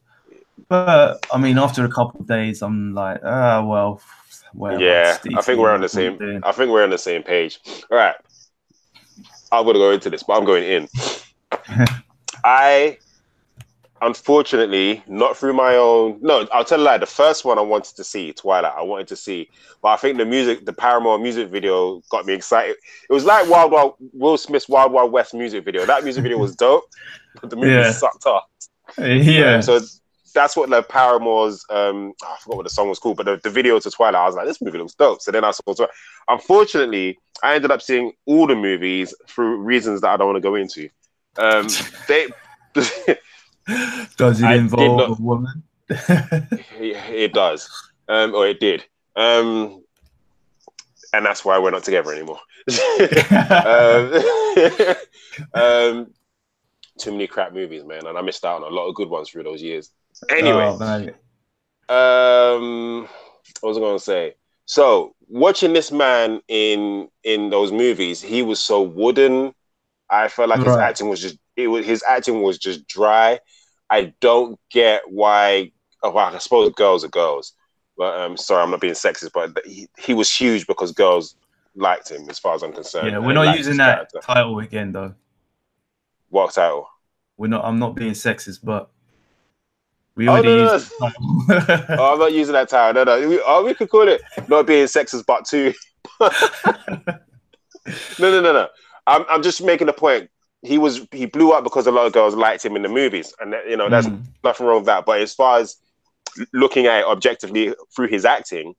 but I mean, after a couple of days, I'm like, well. Yeah, I think we're on the same. I think we're on the same page. All right, I'm gonna go into this, but I'm going in. I, unfortunately, not through my own. No, I'll tell you, the first one I wanted to see, Twilight, I wanted to see, but I think the Paramore music video got me excited. It was like Will Smith's Wild Wild West music video. That music video was dope, but the movie sucked off. Yeah. So that's what the Paramore's. I forgot what the song was called, but the video to Twilight, I was like, this movie looks dope. So then I saw Twilight. Unfortunately, I ended up seeing all the movies through reasons that I don't want to go into. Does it involve a woman? It does, or it did, and that's why we're not together anymore. Too many crap movies, man, and I missed out on a lot of good ones through those years. Anyway, what was I going to say? So watching this man in those movies, he was so wooden. I felt like his acting was just dry. I don't get why. Oh, I suppose girls are girls, but sorry, I'm not being sexist, but he was huge because girls liked him, as far as I'm concerned. Yeah, we're not using that title again, though. What title? I'm not being sexist, but we already used the title. I'm not using that title. No. We could call it not being sexist, but too. No. I'm just making a point. He blew up because a lot of girls liked him in the movies, and that's nothing wrong with that. But as far as looking at it objectively through his acting,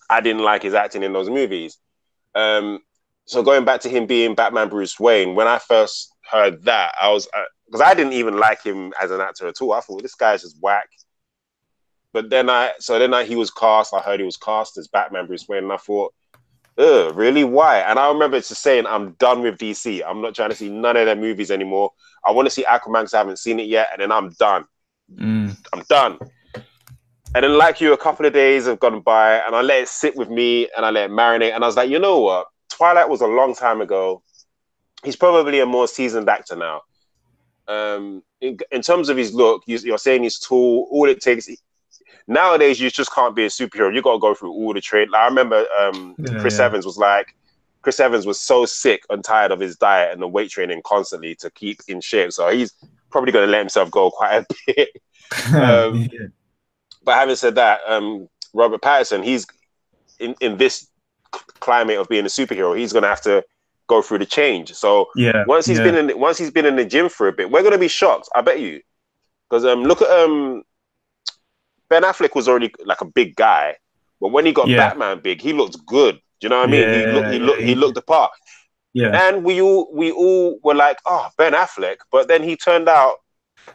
I didn't like his acting in those movies. So going back to him being Batman Bruce Wayne, when I first heard that, I was because I didn't even like him as an actor at all. I thought this guy's just whack. But then he was cast. I heard he was cast as Batman Bruce Wayne, and I thought, really? Why? And I remember just saying, I'm done with DC. I'm not trying to see none of their movies anymore. I want to see Aquaman because I haven't seen it yet, and then I'm done. I'm done. And then, like you, a couple of days have gone by, and I let it sit with me, and I let it marinate, and I was like, you know what? Twilight was a long time ago. He's probably a more seasoned actor now. In terms of his look, you're saying he's tall. All it takes... Nowadays, you just can't be a superhero. You got to go through all the trade. Like, I remember Chris Evans was so sick and tired of his diet and the weight training constantly to keep in shape. So he's probably going to let himself go quite a bit. But having said that, Robert Pattinson, he's in this climate of being a superhero. He's gonna have to go through the change. So Yeah. once he's been in the gym for a bit, we're gonna be shocked. I bet you, because look at Ben Affleck was already like a big guy, but when he got Batman big, he looked good. Do you know what I mean? He looked the part. Yeah. And we all were like, oh, Ben Affleck, but then he turned out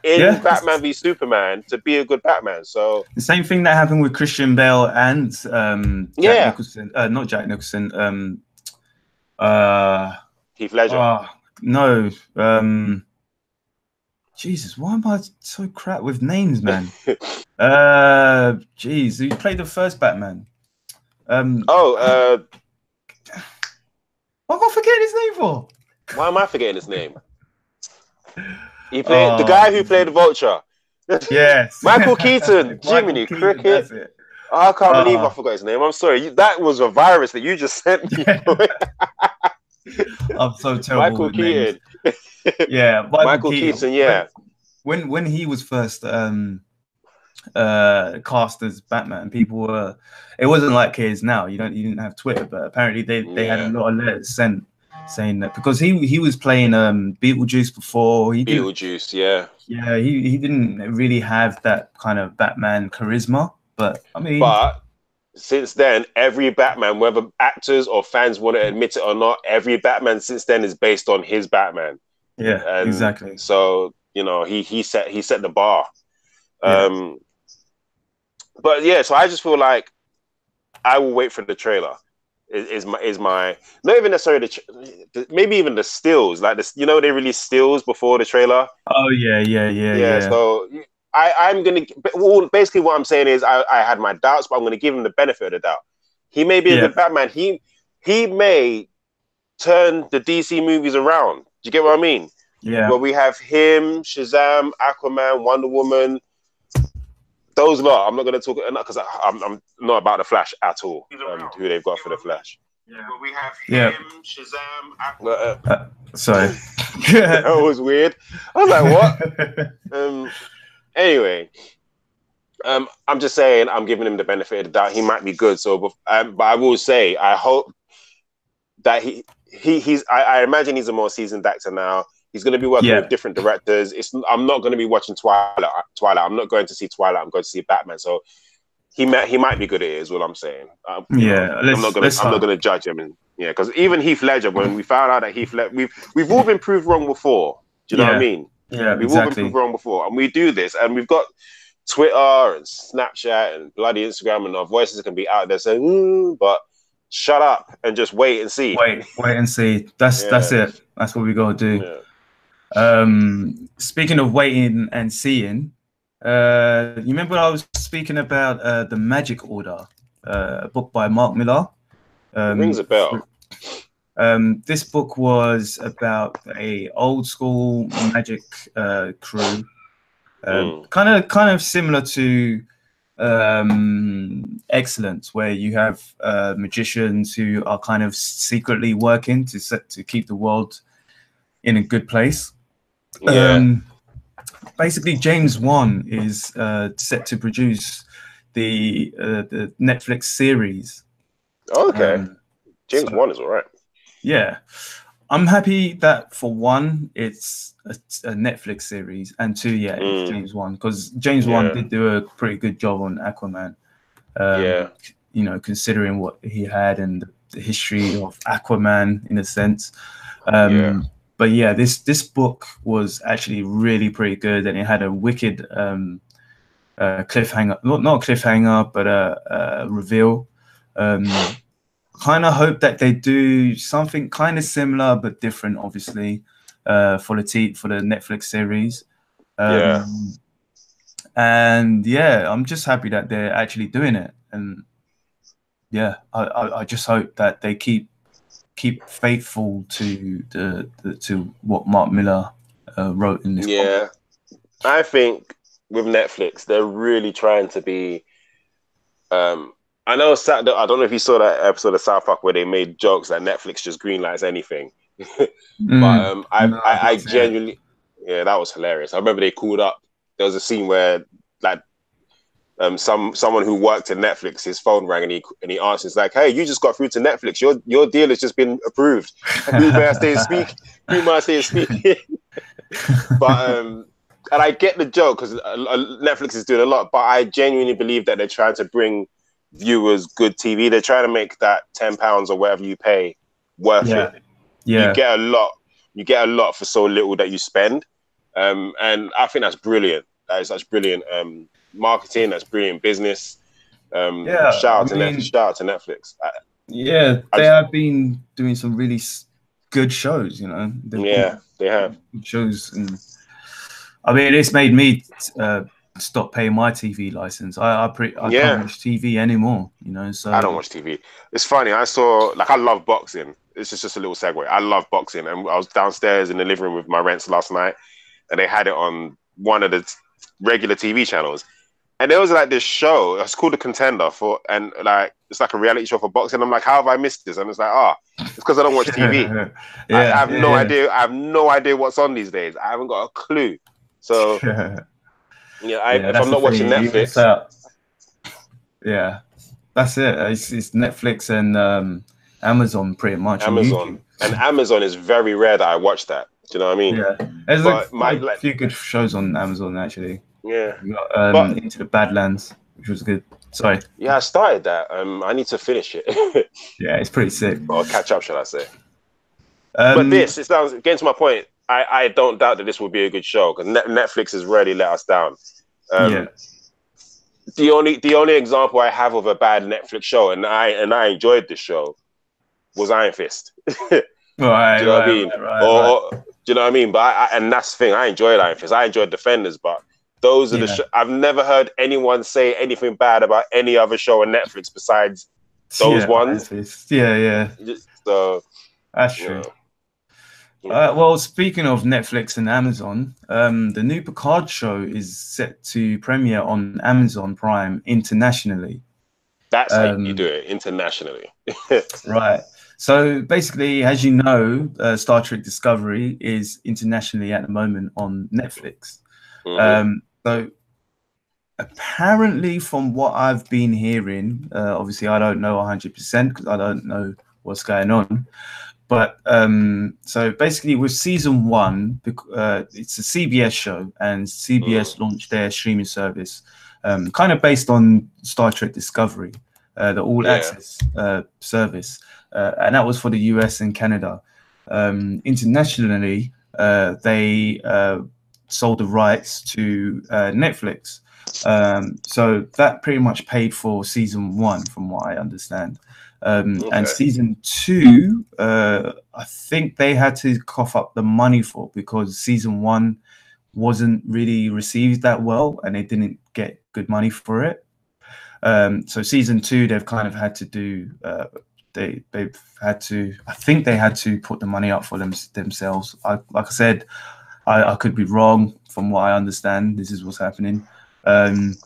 in Batman v Superman to be a good Batman. So the same thing that happened with Christian Bale and Jack Nicholson. Not Jack Nicholson. Heath Ledger. No. Jesus, why am I so crap with names, man? Jeez, who played the first Batman? What am I forgetting his name for? Why am I forgetting his name? He played the guy who played Vulture. Yes. Michael Keaton. Jiminy Cricket. That's it. Oh, I can't believe I forgot his name. I'm sorry. That was a virus that you just sent me. I'm so terrible. Michael Keaton. Yeah, Michael Keaton. Yeah. When he was first cast as Batman, people were. It wasn't like it is now. You didn't have Twitter, but apparently they had a lot of letters sent saying that because he was playing Beetlejuice before. He didn't really have that kind of Batman charisma. But I mean, since then, every Batman, whether actors or fans want to admit it or not, every Batman since then is based on his Batman. Yeah, and exactly. So he set the bar. But yeah, so I just feel like I will wait for the trailer. Is my not even necessarily maybe even the stills, like this, they release stills before the trailer. Oh yeah. So I'm gonna basically what I'm saying is I had my doubts, but I'm gonna give him the benefit of the doubt. He may be a good Batman. He may turn the DC movies around. Do you get what I mean? Yeah. But we have him, Shazam, Aquaman, Wonder Woman. Those lot, I'm not going to talk because I'm not about the Flash at all. Who they've got for the Flash? Yeah, but we have him, Shazam, Aquaman. Sorry, that was weird. I was like, what? Anyway, I'm just saying, I'm giving him the benefit of the doubt. He might be good. So, but I will say, I hope that he's. I imagine he's a more seasoned actor now. He's going to be working with different directors. I'm not going to be watching Twilight. I'm not going to see Twilight. I'm going to see Batman. So he might be good at it. Is what I'm saying. I'm not going to judge him. And because even Heath Ledger, when we found out that Heath Ledger, we've all been proved wrong before. Do you know what I mean? Yeah, we've all been proved wrong before, and we do this, and we've got Twitter and Snapchat and bloody Instagram, and our voices can be out there saying, but shut up and just wait and see. Wait and see. That's it. That's what we got to do. Yeah. Speaking of waiting and seeing, you remember I was speaking about the Magic Order, a book by Mark Millar. Rings a bell. This book was about a old school magic crew, kind of similar to Excellence, where you have magicians who are kind of secretly working to keep the world in a good place. Basically, James Wan is set to produce the Netflix series. Okay, James Wan is all right. Yeah, I'm happy that for one, it's a Netflix series, and two, it's James Wan, because James Wan did do a pretty good job on Aquaman. Considering what he had and the history of Aquaman in a sense. But yeah, this book was actually really pretty good, and it had a wicked cliffhanger, not a cliffhanger, but a reveal. Kind of hope that they do something kind of similar but different, obviously, for the Netflix series. And I'm just happy that they're actually doing it. And I just hope that they keep faithful to to what Mark Millar wrote in this book. I think with Netflix, they're really trying to be. I know. I don't know if you saw that episode of South Park where they made jokes that Netflix just greenlights anything. But I genuinely, that was hilarious. I remember they called up. There was a scene where someone who worked at Netflix, his phone rang and he answers like, "Hey, you just got through to Netflix. Your deal has just been approved. Who may I stay and speak? Who might I stay and speak?" But and I get the joke because Netflix is doing a lot, but I genuinely believe that they're trying to bring viewers good TV. They're trying to make that £10 or whatever you pay worth it. Yeah, you get a lot. You get a lot for so little that you spend, and I think that's brilliant. That is such brilliant marketing. That's brilliant business. Shout out to Netflix. They have been doing some really good shows. You know, they have good shows, and I mean, it's made me stop paying my TV license. I can't watch TV anymore. You know, so I don't watch TV. It's funny. I love boxing. This is just a little segue. I love boxing, and I was downstairs in the living room with my rents last night, and they had it on one of the regular TV channels. And there was like this show. It's called The Contender and it's like a reality show for boxing. I'm like, how have I missed this? And it's like, it's because I don't watch TV. I have no idea. I have no idea what's on these days. I haven't got a clue. So if I'm not watching Netflix, that's it. It's Netflix and Amazon pretty much. And Amazon is very rare that I watch that. Do you know what I mean? Yeah, there's a few good shows on Amazon actually. Yeah, we got Into the Badlands, which was good. Sorry. Yeah, I started that. I need to finish it. Yeah, it's pretty sick. Or catch up, shall I say? But it sounds getting to my point. I don't doubt that this will be a good show because Netflix has really let us down. The only example I have of a bad Netflix show, and I enjoyed this show, was Iron Fist. Right, do you know what I mean? Or do you know what I mean? But and that's the thing. I enjoyed Iron Fist. I enjoyed Defenders, but those are the. I've never heard anyone say anything bad about any other show on Netflix besides those ones. Yeah. So that's true. Well, speaking of Netflix and Amazon, the new Picard show is set to premiere on Amazon Prime internationally. That's how you do it, internationally. Right. So basically, as you know, Star Trek Discovery is internationally at the moment on Netflix. So apparently, from what I've been hearing, obviously I don't know 100% because I don't know what's going on. But so basically with season 1, it's a CBS show, and CBS launched their streaming service, kind of based on Star Trek Discovery, the All Access service. And that was for the US and Canada. Internationally, they sold the rights to Netflix. So that pretty much paid for season 1, from what I understand. And season 2, I think they had to cough up the money for, because season 1 wasn't really received that well, and they didn't get good money for it. So season 2, they've kind of had to do. They've had to. I think they had to put the money up for themselves. Like I said, I could be wrong. From what I understand, this is what's happening. And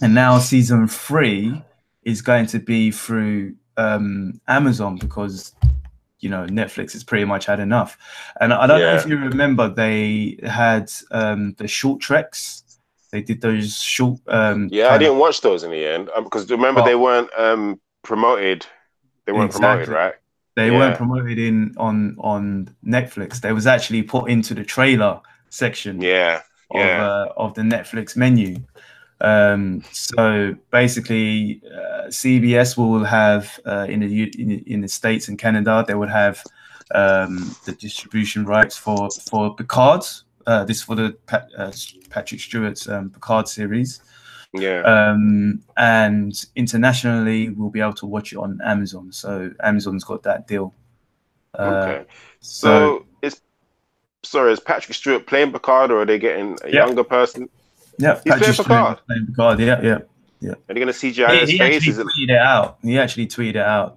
now season 3 is going to be through Amazon, because Netflix has pretty much had enough. And I don't know if you remember, they had the short treks. They did those short. I didn't watch those in the end because remember they weren't promoted. They weren't promoted, right? They weren't promoted on Netflix. They was actually put into the trailer section. Of the Netflix menu. So basically, CBS will have in the States and Canada, they would have the distribution rights for Picard. This for the Patrick Stewart's Picard series. And internationally, we'll be able to watch it on Amazon. So Amazon's got that deal. So is Patrick Stewart playing Picard, or are they getting a younger person? Yeah, he's playing Picard. Yeah. Are they going to CGI his face? He tweeted it out. He actually tweeted it out.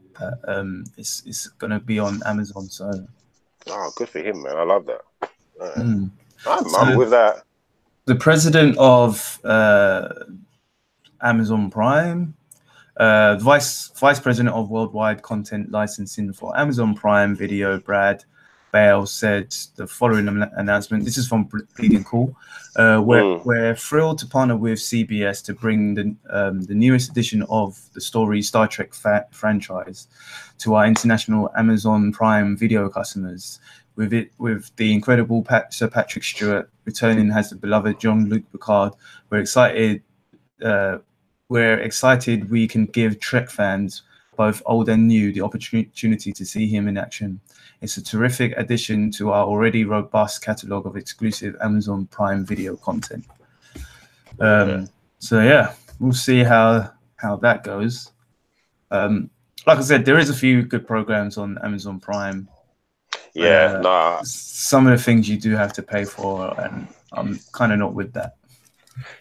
It's going to be on Amazon. So, good for him, man. I love that. I'm with that. The president of Amazon Prime, vice president of worldwide content licensing for Amazon Prime Video, Brad Bale said the following announcement. This is from Bleeding Cool. We're thrilled to partner with CBS to bring the newest edition of the story Star Trek franchise to our international Amazon Prime Video customers. With the incredible Sir Patrick Stewart returning as the beloved Jean-Luc Picard, we're excited. We can give Trek fans, both old and new, the opportunity to see him in action. It's a terrific addition to our already robust catalogue of exclusive Amazon Prime Video content. So yeah, we'll see how that goes. Like I said, there is a few good programs on Amazon Prime. Some of the things you do have to pay for, and I'm kind of not with that.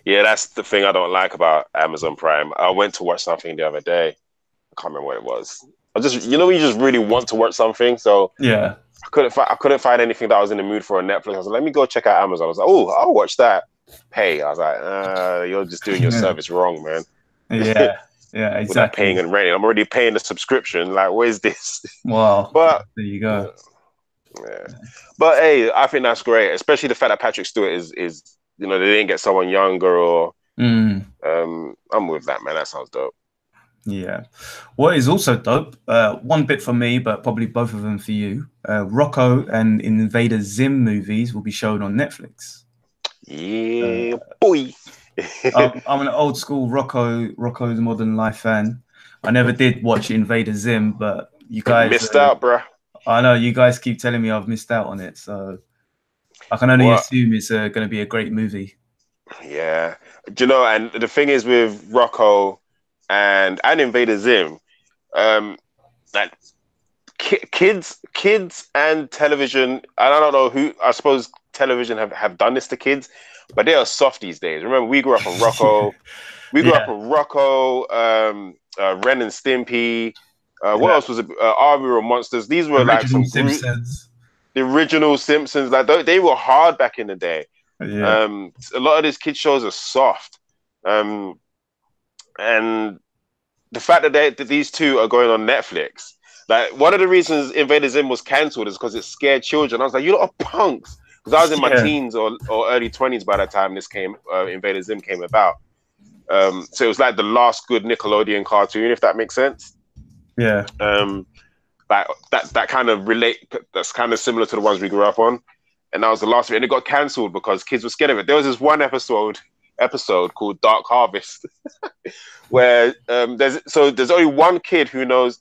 Yeah, that's the thing I don't like about Amazon Prime. I went to watch something the other day. I can't remember what it was. I just, you just really want to watch something. So yeah, I couldn't find anything that I was in the mood for on Netflix. I was like, let me go check out Amazon. I was like, oh, I'll watch that. Pay. I was like, you're just doing your service wrong, man. Yeah, exactly. Without paying and renting, I'm already paying the subscription. Like, where's this? Wow. But there you go. Yeah. But hey, I think that's great, especially the fact that Patrick Stewart is they didn't get someone younger or I'm with that, man. That sounds dope. Yeah. What is also dope, one bit for me, but probably both of them for you. Rocko and Invader Zim movies will be shown on Netflix. Yeah, boy. I'm an old school Rocko's Modern Life fan. I never did watch Invader Zim, but you guys missed out, bruh. I know you guys keep telling me I've missed out on it, so I can only assume it's going to be a great movie. Yeah, and the thing is with Rocko and Invader Zim, that kids and television. I don't know who. I suppose television have done this to kids, but they are soft these days. Remember, we grew up on Rocko. We grew up on Rocko, Ren and Stimpy. What else was it? Army of Monsters. These were like some Simpsons. The original Simpsons. Like they were hard back in the day. Yeah. A lot of these kids shows are soft. And the fact that these two are going on Netflix, like one of the reasons Invader Zim was cancelled is because it scared children. I was like, you lot are punks. Because I was in my teens or early 20s by the time this Invader Zim came about. So it was like the last good Nickelodeon cartoon, if that makes sense. Yeah. Like that kind of that's kind of similar to the ones we grew up on. And that was the last of it. And it got cancelled because kids were scared of it. There was this one episode called Dark Harvest where there's only one kid who knows,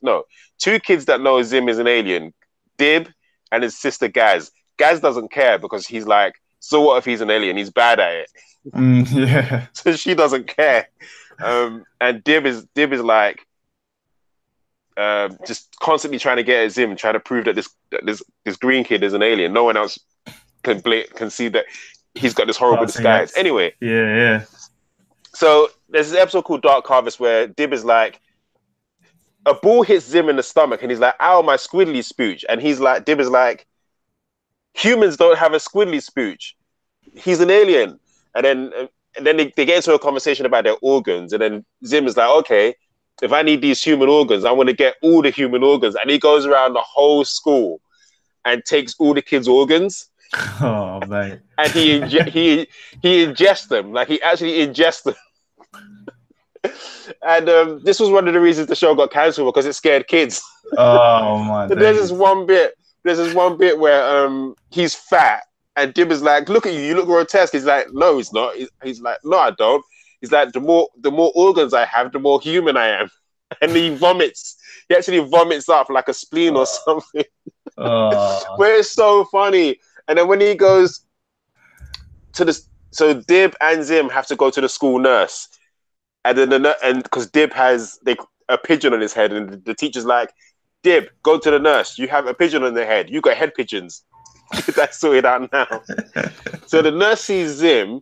two kids that know Zim is an alien, Dib and his sister Gaz. Gaz doesn't care because he's like, so what if he's an alien? He's bad at it. Yeah. So she doesn't care. And Dib is like just constantly trying to get at Zim, trying to prove that this green kid is an alien. No one else can see that he's got this horrible disguise. Anyway. Yeah. So there's this episode called Dark Harvest where Dib is like, a ball hits Zim in the stomach and he's like, ow, my squiddly spooch. And Dib is like, humans don't have a squiddly spooch. He's an alien. And then they get into a conversation about their organs. And then Zim is like, okay, if I need these human organs, I want to get all the human organs. And he goes around the whole school and takes all the kids' organs. Oh, man. And he ingests them. Like, he actually ingests them. And this was one of the reasons the show got cancelled, because it scared kids. Oh, my God. There's this one bit where he's fat. And Dib is like, look at you, you look grotesque. He's like, no, he's not. He's like, no, I don't. He's like, the more organs I have, the more human I am. And he vomits. He actually vomits up like a spleen or something. Where it's so funny. And then when he goes to so Dib and Zim have to go to the school nurse. And then because Dib has a pigeon on his head, and the teacher's like, Dib, go to the nurse. You have a pigeon on the head. You got head pigeons. That's sorted out now. So the nurse sees Zim.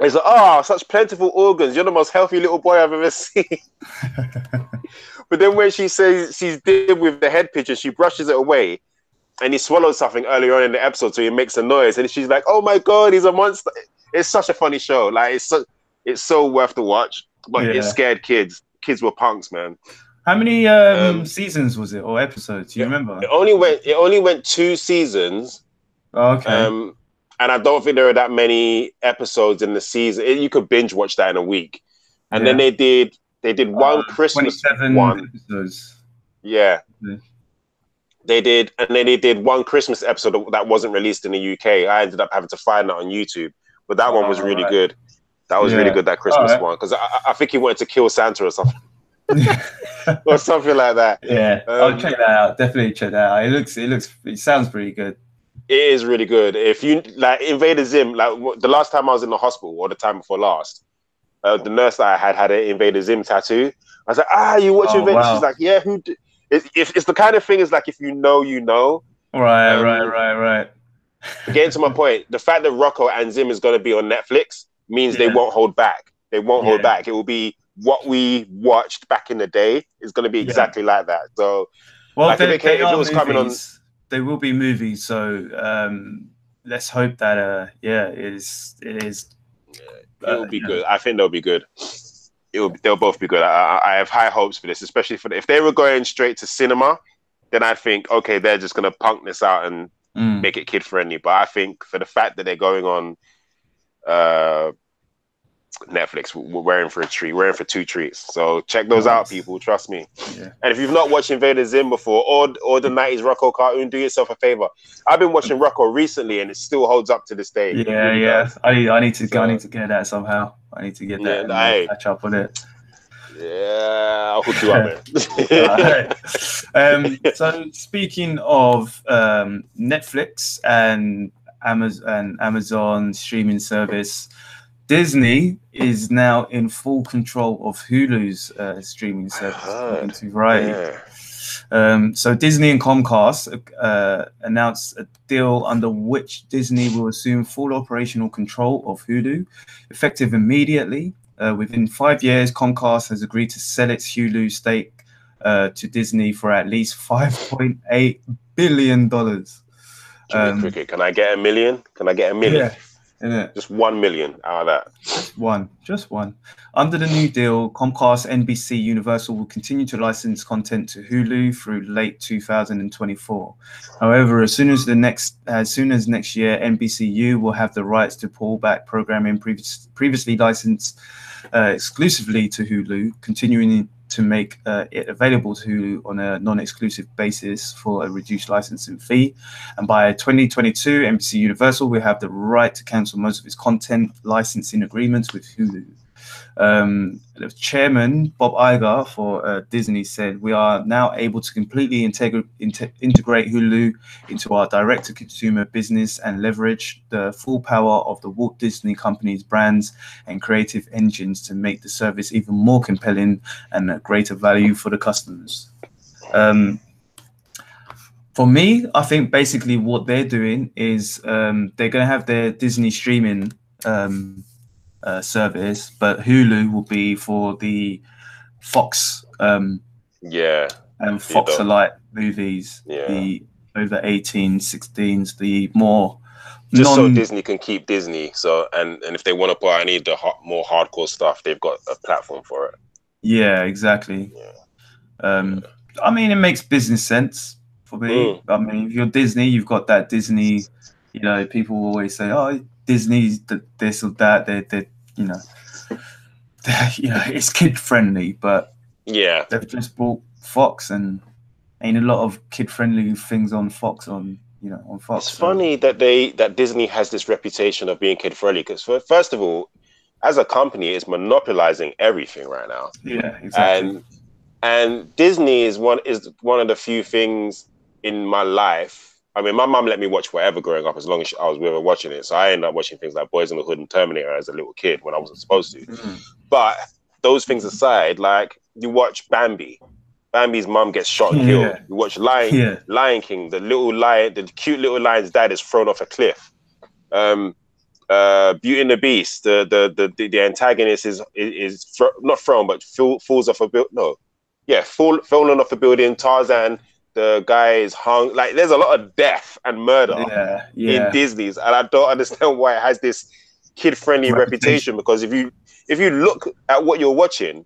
He's like, oh, such plentiful organs. You're the most healthy little boy I've ever seen. But then when she says she's Dib with the head pigeon, she brushes it away. And he swallows something earlier on in the episode, so he makes a noise. And she's like, oh my God, he's a monster. It's such a funny show. Like, it's so worth the watch. But it scared kids. Kids were punks, man. How many seasons was it, or episodes? Do you remember? It only went 2 seasons. Oh, okay. And I don't think there are that many episodes in the season. You could binge watch that in a week. And then they did one Christmas 27 one. episodes. Yeah. Yeah. They did, and then they did one Christmas episode that wasn't released in the UK. I ended up having to find that on YouTube, but that one was really good. That was really good, that Christmas one, because I think he wanted to kill Santa or something. Or something like that. Yeah, I'll check that out. Definitely check that out. It sounds pretty good. It is really good. If you like Invader Zim, like the last time I was in the hospital, or the time before last, the nurse that I had an Invader Zim tattoo. I was like, you watch Invader? Wow. She's like, yeah. It's the kind of thing. Is like, if you know, you know. Right. Getting to my point, the fact that Rocko and Zim is going to be on Netflix means they won't hold back. They won't hold back. It will be what we watched back in the day. Is going to be exactly like that. So, well, like, if it was coming on, they will be movies. So let's hope that it is. It will be good. I think they'll be good. They'll both be good. I have high hopes for this, especially if they were going straight to cinema, then I think, okay, they're just going to punk this out and make it kid friendly. But I think for the fact that they're going on Netflix, we're in for a treat. We're in for 2 treats. So check those out, people. Trust me. Yeah. And if you've not watched Invader Zim before, or the 90s Rocko cartoon, do yourself a favor. I've been watching Rocko recently, and it still holds up to this day. Yeah. I need to get that somehow. I need to get that and catch up on it. Yeah, I'll hook you up, man. So speaking of Netflix and Amazon streaming service, Disney is now in full control of Hulu's streaming service, according to Variety. So Disney and Comcast announced a deal under which Disney will assume full operational control of Hulu, effective immediately. Within 5 years, Comcast has agreed to sell its Hulu stake to Disney for at least $5.8 billion. Jimmy Cricket, can I get $1 million? Can I get $1 million? Yeah. Just 1 million out of that. Just one. Under the new deal, Comcast, NBC, Universal will continue to license content to Hulu through late 2024. However, as soon as next year, NBCU will have the rights to pull back programming previously licensed exclusively to Hulu, continuing to make it available to Hulu on a non-exclusive basis for a reduced licensing fee. And by 2022, NBC Universal will have the right to cancel most of its content licensing agreements with Hulu. The chairman, Bob Iger, for Disney said, "We are now able to completely integrate Hulu into our direct-to-consumer business and leverage the full power of the Walt Disney Company's brands and creative engines to make the service even more compelling and a greater value for the customers." For me, I think basically what they're doing is they're going to have their Disney streaming service, but Hulu will be for the Fox and Fox Alike movies, the over 18, 16s, the more so Disney can keep Disney. So and if they want to put any of the more hardcore stuff, they've got a platform for it. Yeah, exactly. I mean, it makes business sense for me. I mean, if you're Disney, you've got that Disney. You know, people always say, "Oh, Disney's this or that." They it's kid friendly, but they've just bought Fox, and ain't a lot of kid friendly things on Fox on Fox. It's funny that Disney has this reputation of being kid friendly because first of all, as a company, it's monopolizing everything right now. Yeah, exactly. And Disney is one of the few things in my life. I mean, my mum let me watch whatever growing up as long as I was with her watching it. So I ended up watching things like Boys in the Hood and Terminator as a little kid when I wasn't supposed to. But those things aside, like you watch Bambi. Bambi's mum gets shot and killed. You watch Lion King, the cute little lion's dad is thrown off a cliff. Beauty and the Beast, the antagonist is not thrown but falls off a building. Falling off a building. Tarzan, the guy is hung. Like, there's a lot of death and murder in Disney's, and I don't understand why it has this kid-friendly reputation. Because if you look at what you're watching,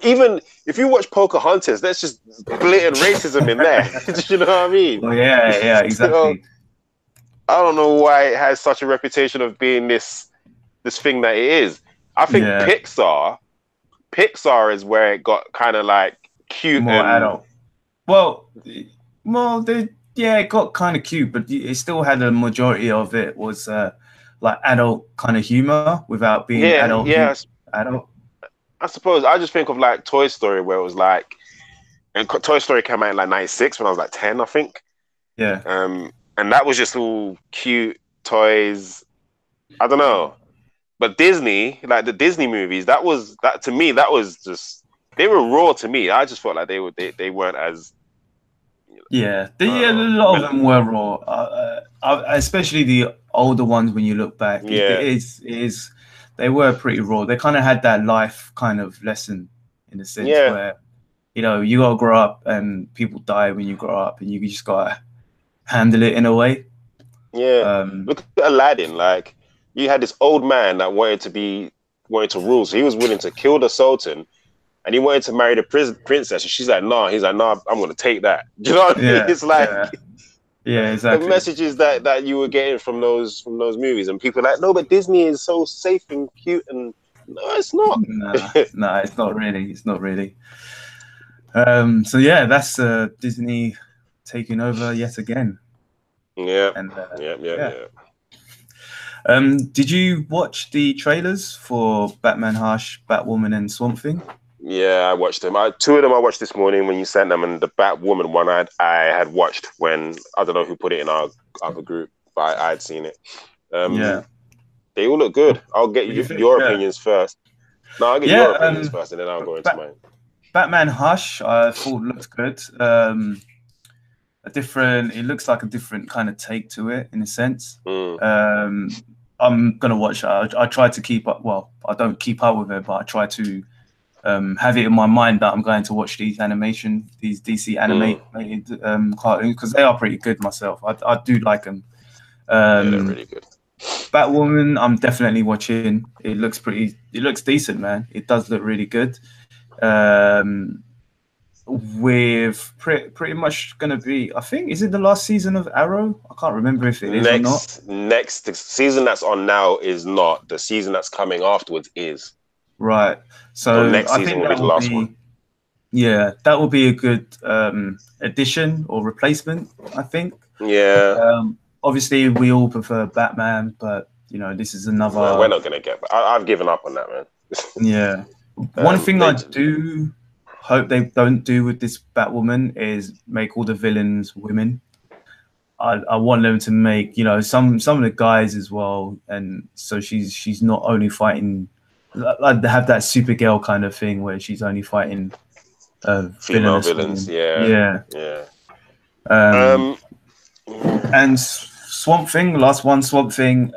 Even if you watch Pocahontas, there's just blatant racism in there. You know what I mean? Well, yeah, exactly. I don't know why it has such a reputation of being this thing that it is. I think Pixar is where it got kind of like cute more and adult. Well, it got kind of cute, but it still had a majority of it was like adult kind of humor without being adult. Adult. I suppose I just think of like Toy Story, where it was like, and Toy Story came out in like '96 when I was like 10, I think. Yeah. And that was just all cute toys. I don't know, but Disney, like the Disney movies, that to me, that was just, they were raw to me. I just felt like they weren't as. Yeah, a lot of them were raw, especially the older ones. When you look back, it is they were pretty raw. They kind of had that life kind of lesson in a sense where, you know, you gotta grow up and people die when you grow up, and you just gotta handle it in a way. Yeah, look at Aladdin. Like, you had this old man that wanted to rule, so he was willing to kill the Sultan. And he wanted to marry the princess, and she's like, "Nah." He's like, "Nah, I'm gonna take that." Do you know what I mean? It's like, exactly. The messages that you were getting from those movies, and people are like, "No, but Disney is so safe and cute," and no, it's not. Nah, it's not really. It's not really. So yeah, that's Disney taking over yet again. Yeah. And yeah. Did you watch the trailers for Batman Hush, Batwoman, and Swamp Thing? Yeah, I watched them. Two of them I watched this morning when you sent them, and the Batwoman one I had watched when, I don't know who put it in our other group, but I had seen it. They all look good. I'll get your opinions first. No, I'll get your opinions first, and then I'll go into mine. Batman Hush, I thought looked good. It looks like a different kind of take to it in a sense. I'm gonna watch it. I try to keep up. Well, I don't keep up with it, but I try to have it in my mind that I'm going to watch these DC animated cartoons, because they are pretty good myself. I do like them. Yeah, they're really good. Batwoman, I'm definitely watching. It looks decent, man. It does look really good. With pretty much going to be, I think, is it the last season of Arrow? I can't remember if it is or not. The season that's on now is not. The season that's coming afterwards is. Right. So next season will be the last one. Yeah, that will be a good addition or replacement, I think. Yeah. Obviously, we all prefer Batman, but you know, this is another. No, we're not gonna get. I've given up on that, man. Yeah. One thing I do hope they don't do with this Batwoman is make all the villains women. I want them to make, you know, some of the guys as well, and so she's not only fighting. Like have that Supergirl kind of thing where she's only fighting female villains. Yeah. And Swamp Thing, Swamp Thing.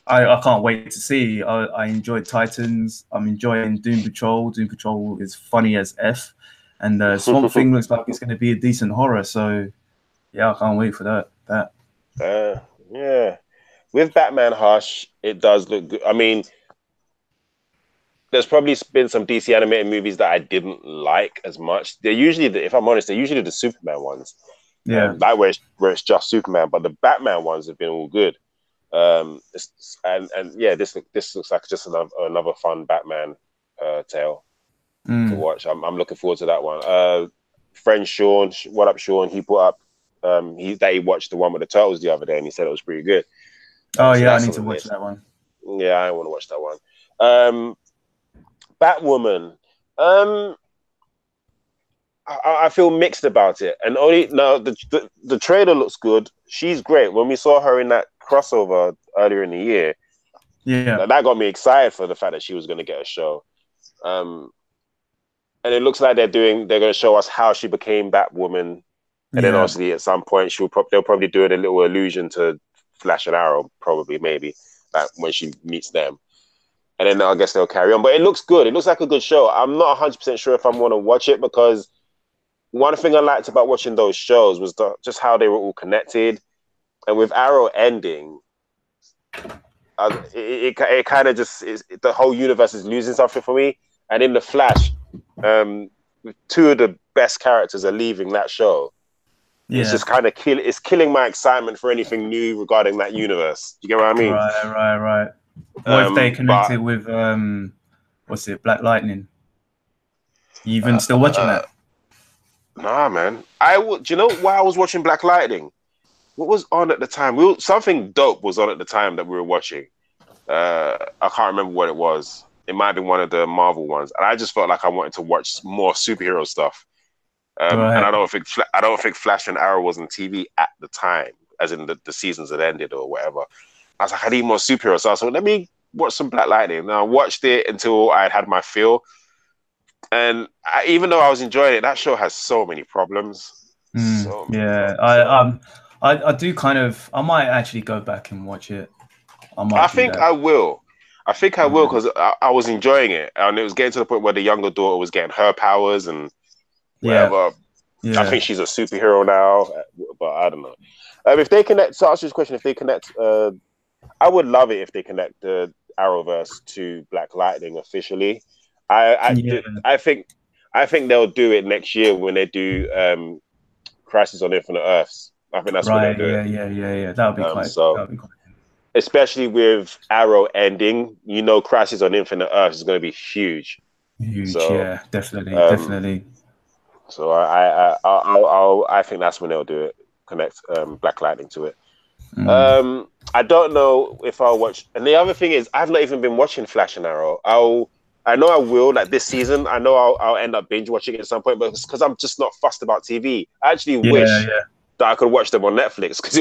I can't wait to see. I enjoyed Titans. I'm enjoying Doom Patrol. Doom Patrol is funny as F, and Swamp Thing looks like it's going to be a decent horror. So yeah, I can't wait for that. Yeah, with Batman Hush, it does look good. I mean, there's probably been some DC animated movies that I didn't like as much. They're usually, if I'm honest, they're usually the Superman ones. Yeah, like where it's just Superman, but the Batman ones have been all good. This looks like just another fun Batman tale to watch. I'm looking forward to that one. Friend Sean, what up, Sean? He put up he watched the one with the turtles the other day, and he said it was pretty good. I need to watch that one. Yeah, I want to watch that one. Batwoman. I feel mixed about it, and the trailer looks good. She's great. When we saw her in that crossover earlier in the year, that got me excited for the fact that she was going to get a show. And it looks like they're going to show us how she became Batwoman, and then obviously at some point they'll probably do a little allusion to Flash and Arrow, maybe like when she meets them. And then I guess they'll carry on. But it looks good. It looks like a good show. I'm not 100% sure if I'm going to watch it, because one thing I liked about watching those shows was just how they were all connected. And with Arrow ending, it kind of just the whole universe is losing something for me. and in the Flash, two of the best characters are leaving that show. It's just kind of it's killing my excitement for anything new regarding that universe. Do you get what I mean? Right. What if they connect it with what's it, Black Lightning? You even still watching that? Nah, man. Do you know why I was watching Black Lightning? What was on at the time? Something dope was on at the time that we were watching. I can't remember what it was. It might have been one of the Marvel ones, and I just felt like I wanted to watch more superhero stuff. And I don't think Flash and Arrow was on TV at the time, as in the seasons had ended or whatever. I was like, I need more superheroes. So I thought, let me watch some Black Lightning. And I watched it until I had my fill. And even though I was enjoying it, that show has so many problems. I do kind of. I might actually go back and watch it. I think I will because I was enjoying it, and it was getting to the point where the younger daughter was getting her powers and whatever. I think she's a superhero now, but I don't know. If they connect, to answer this question, if they connect, I would love it if they connect the Arrowverse to Black Lightning officially. I think they'll do it next year when they do Crisis on Infinite Earths. I think that's what they'll do. Yeah. That would be quite. Especially with Arrow ending, Crisis on Infinite Earths is going to be huge. So, definitely. So I think that's when they'll do it. Connect Black Lightning to it. I don't know if I'll watch. And the other thing is, I've not even been watching Flash and Arrow. I know I will, like this season. I know I'll end up binge watching it at some point, but it's because I'm just not fussed about TV. I actually wish that I could watch them on Netflix because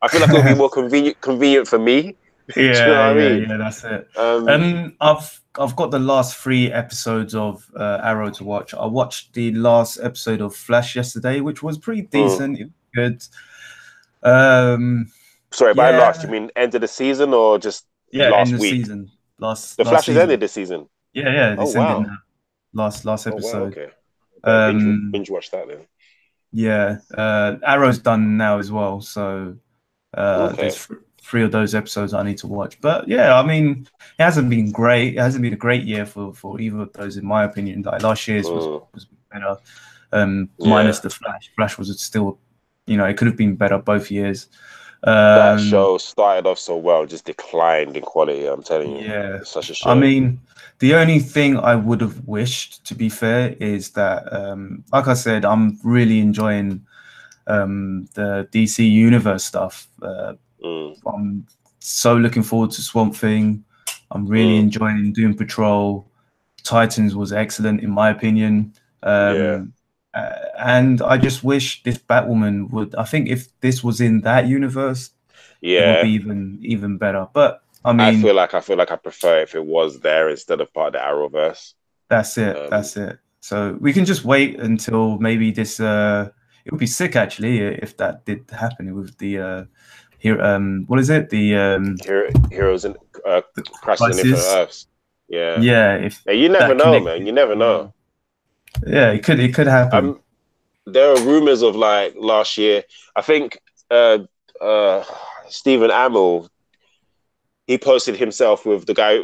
I feel like it'll be more convenient for me. Yeah, that's it. I've got the last 3 episodes of Arrow to watch. I watched the last episode of Flash yesterday, which was pretty decent. It was good. Sorry, by last, you mean end of the season or just last week? Season. The Flash has ended this season. Yeah. It's ended now. Last episode. Okay. Binge watch that then. Yeah, Arrow's done now as well, so there's 3 of those episodes I need to watch. But yeah, I mean, it hasn't been great. It hasn't been a great year for either of those, in my opinion. Like last year's was better, minus the Flash. Flash was still, it could have been better both years. That show started off so well, just declined in quality. I'm telling you, it's such a shame. I mean, the only thing I would have wished, to be fair, is that, like I said, I'm really enjoying the DC Universe stuff. I'm so looking forward to Swamp Thing. I'm really enjoying Doom Patrol. Titans was excellent, in my opinion. And I just wish this Batwoman would. I think if this was in that universe, it would be even better. But I mean, I feel like I prefer if it was there instead of part of the Arrowverse. That's it. So we can just wait until maybe this. It would be sick actually if that did happen with the what is it? The Heroes in Crisis on Infinite Earths. Yeah. You never know, man. You never know. Yeah, it could happen. There are rumors of like last year. I think Stephen Amell, he posted himself with the guy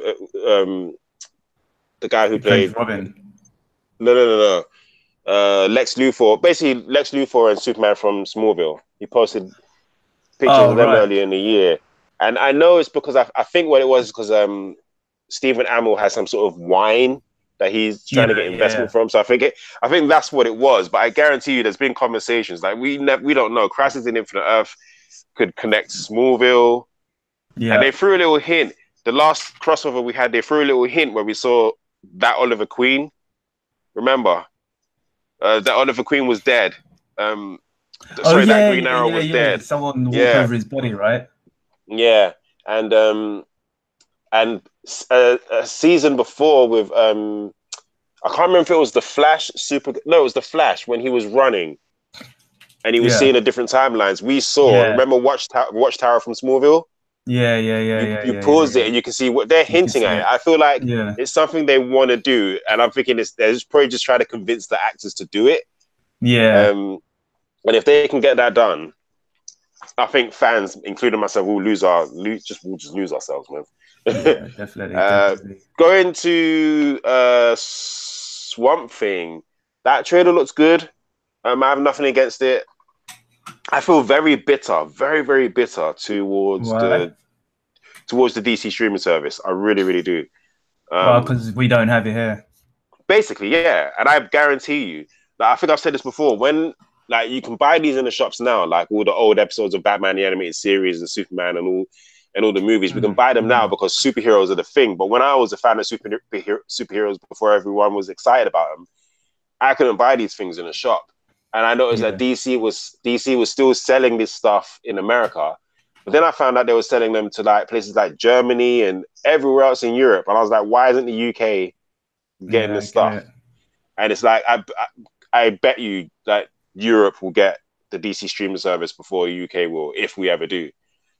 who played Robin. No. Lex Luthor. Basically, Lex Luthor and Superman from Smallville. He posted pictures of them earlier in the year, and I know it's because I think what it was because Stephen Amell has some sort of wine that he's trying to get investment from. So I think that's what it was. But I guarantee you, there's been conversations like we don't know. Crisis in Infinite Earth could connect Smallville. Yeah, and they threw a little hint. The last crossover we had, they threw a little hint where we saw that Oliver Queen. Remember, that Oliver Queen was dead. That Green Arrow was dead. Someone walked over his body, right? Yeah, and a season before with I can't remember if it was the Flash it was the Flash when he was running and he was seeing the different timelines. We saw remember Watchtower from Smallville? You pause it and you can see what they're hinting at. I feel like it's something they want to do, and I'm thinking they're just probably just trying to convince the actors to do it. And if they can get that done, I think fans, including myself, will just lose ourselves, man. Yeah, definitely. Going to Swamp Thing. That trailer looks good. I have nothing against it. I feel very bitter, very, very bitter towards Why? the DC streaming service. I really, really do. Well, because we don't have it here. Basically, yeah. And I guarantee you, like I think I've said this before, when like you can buy these in the shops now, like all the old episodes of Batman the animated series and Superman and all the movies, we can buy them now because superheroes are the thing. But when I was a fan of superheroes before everyone was excited about them, I couldn't buy these things in a shop. And I noticed that DC was still selling this stuff in America. But then I found out they were selling them to like places like Germany and everywhere else in Europe. And I was like, why isn't the UK getting this stuff? And it's like I bet you that Europe will get the DC streaming service before the UK will, if we ever do.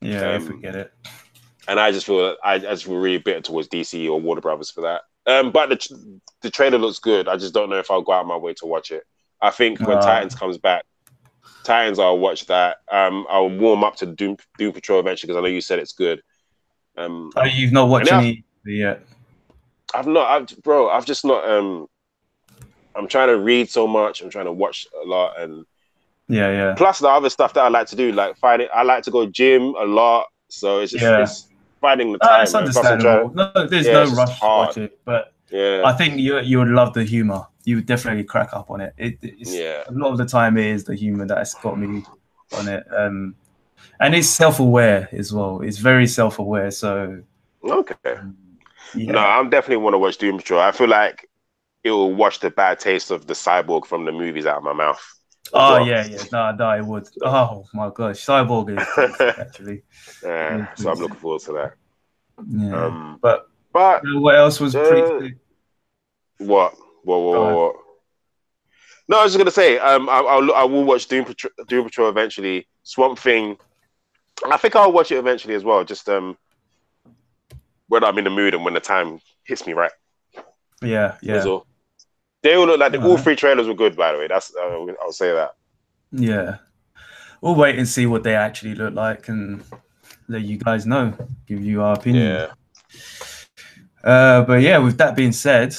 Yeah, if we get it. And I just feel really bitter towards DC or Warner Brothers for that. But the trailer looks good. I just don't know if I'll go out of my way to watch it. I think when Titans comes back, I'll watch that. I'll warm up to Doom Patrol eventually because I know you said it's good. You've not watched any yet? I've just not. I'm trying to read so much. I'm trying to watch a lot, and plus the other stuff that I like to do, like I like to go gym a lot, so it's just it's finding the time. It's understandable. There's no rush to watch it, but I think you would love the humor. You would definitely crack up on it. It's a lot of the time it is the humor that's got me on it, and it's self-aware as well. It's very self-aware. So okay, no, I definitely want to watch Doom Patrol. I feel like it will wash the bad taste of the cyborg from the movies out of my mouth. Oh yeah, no, it would. Oh my gosh, Cyborg is crazy, actually. So I'm looking forward to that. Yeah, but what else was pretty? What? No, I was just gonna say, I will watch Doom Patrol eventually. Swamp Thing, I think I'll watch it eventually as well. Just when I'm in the mood and when the time hits me right. Yeah. So they all look like all three trailers were good. By the way, that's I'll say that. Yeah, we'll wait and see what they actually look like and let you guys know. Give you our opinion. Yeah. But yeah, with that being said,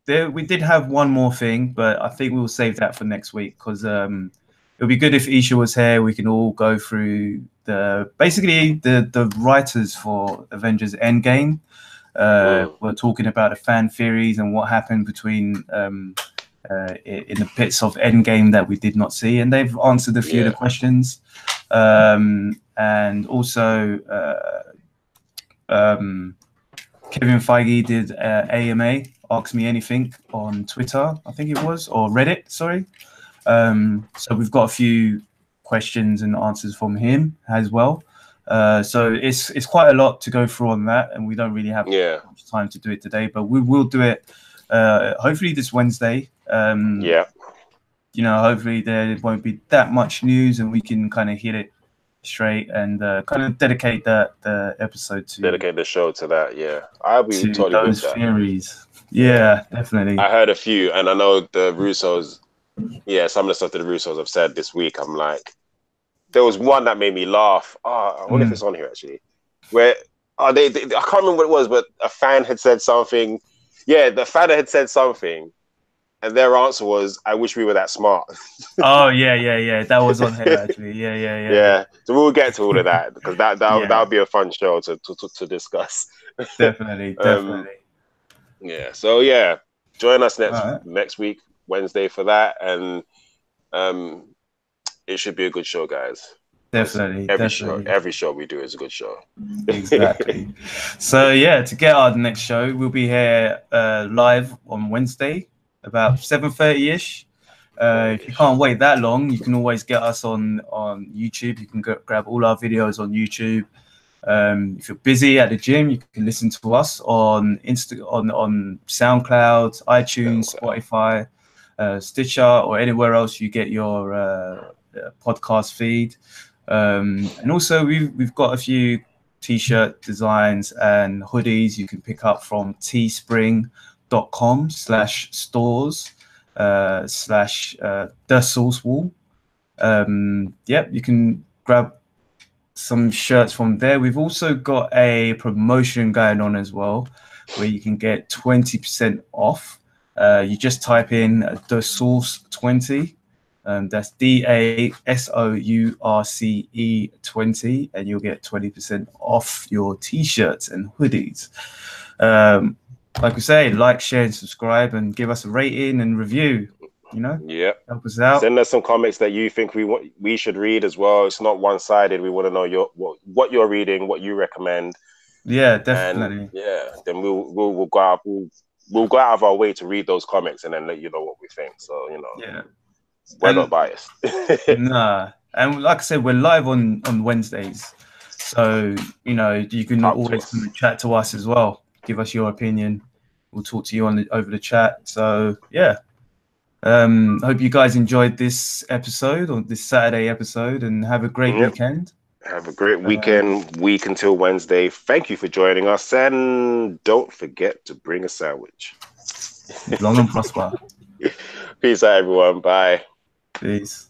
we did have one more thing, but I think we'll save that for next week because it'll be good if Isha was here. We can all go through the writers for Avengers Endgame. We're talking about the fan theories and what happened between in the bits of Endgame that we did not see, and they've answered a few of the questions. And also, Kevin Feige did AMA, Ask Me Anything on Twitter, I think it was, or Reddit, sorry. So we've got a few questions and answers from him as well. So it's quite a lot to go through on that, and we don't really have much time to do it today, but we will do it hopefully this Wednesday. Hopefully there won't be that much news and we can kind of hit it straight and kind of dedicate the episode to dedicate the show to that. I'll be totally those with that. Theories. Definitely. I heard a few, and I know the Russos, some of the stuff that the Russos have said this week, I'm like, there was one that made me laugh. I wonder if it's on here actually, where they I can't remember what it was, but a fan had said something. The fan had said something, and their answer was, "I wish we were that smart." Oh yeah. That was on here actually. Yeah. So we'll get to all of that because that would be a fun show to discuss. Definitely. So join us next week Wednesday for that, and it should be a good show, guys. Definitely. Every show we do is a good show. Exactly. So to get our next show, we'll be here live on Wednesday about 7:30ish. If you can't wait that long, you can always get us on YouTube. You can grab all our videos on YouTube. If you're busy at the gym, you can listen to us on on SoundCloud, iTunes, Spotify, Stitcher, or anywhere else you get your podcast feed. And also we've got a few t-shirt designs and hoodies you can pick up from teespring.com/stores/the source wall. You can grab some shirts from there. We've also got a promotion going on as well, where you can get 20% off. You just type in the source 20. That's DASOURCE 20, and you'll get 20% off your t-shirts and hoodies. Like we say, like, share, and subscribe, and give us a rating and review. You know, help us out. Send us some comics that you think we should read as well. It's not one-sided. We want to know what you're reading, what you recommend. Yeah, definitely. And then we'll go out. We'll go out of our way to read those comics and then let you know what we think. So we're not biased. Nah, and like I said, we're live on Wednesdays, so you can always chat to us as well. Give us your opinion. We'll talk to you over the chat. So hope you guys enjoyed this episode, or this Saturday episode, and have a great weekend. Have a great week until Wednesday. Thank you for joining us, and don't forget to bring a sandwich. Long and prosper. Peace out, everyone. Bye. Peace.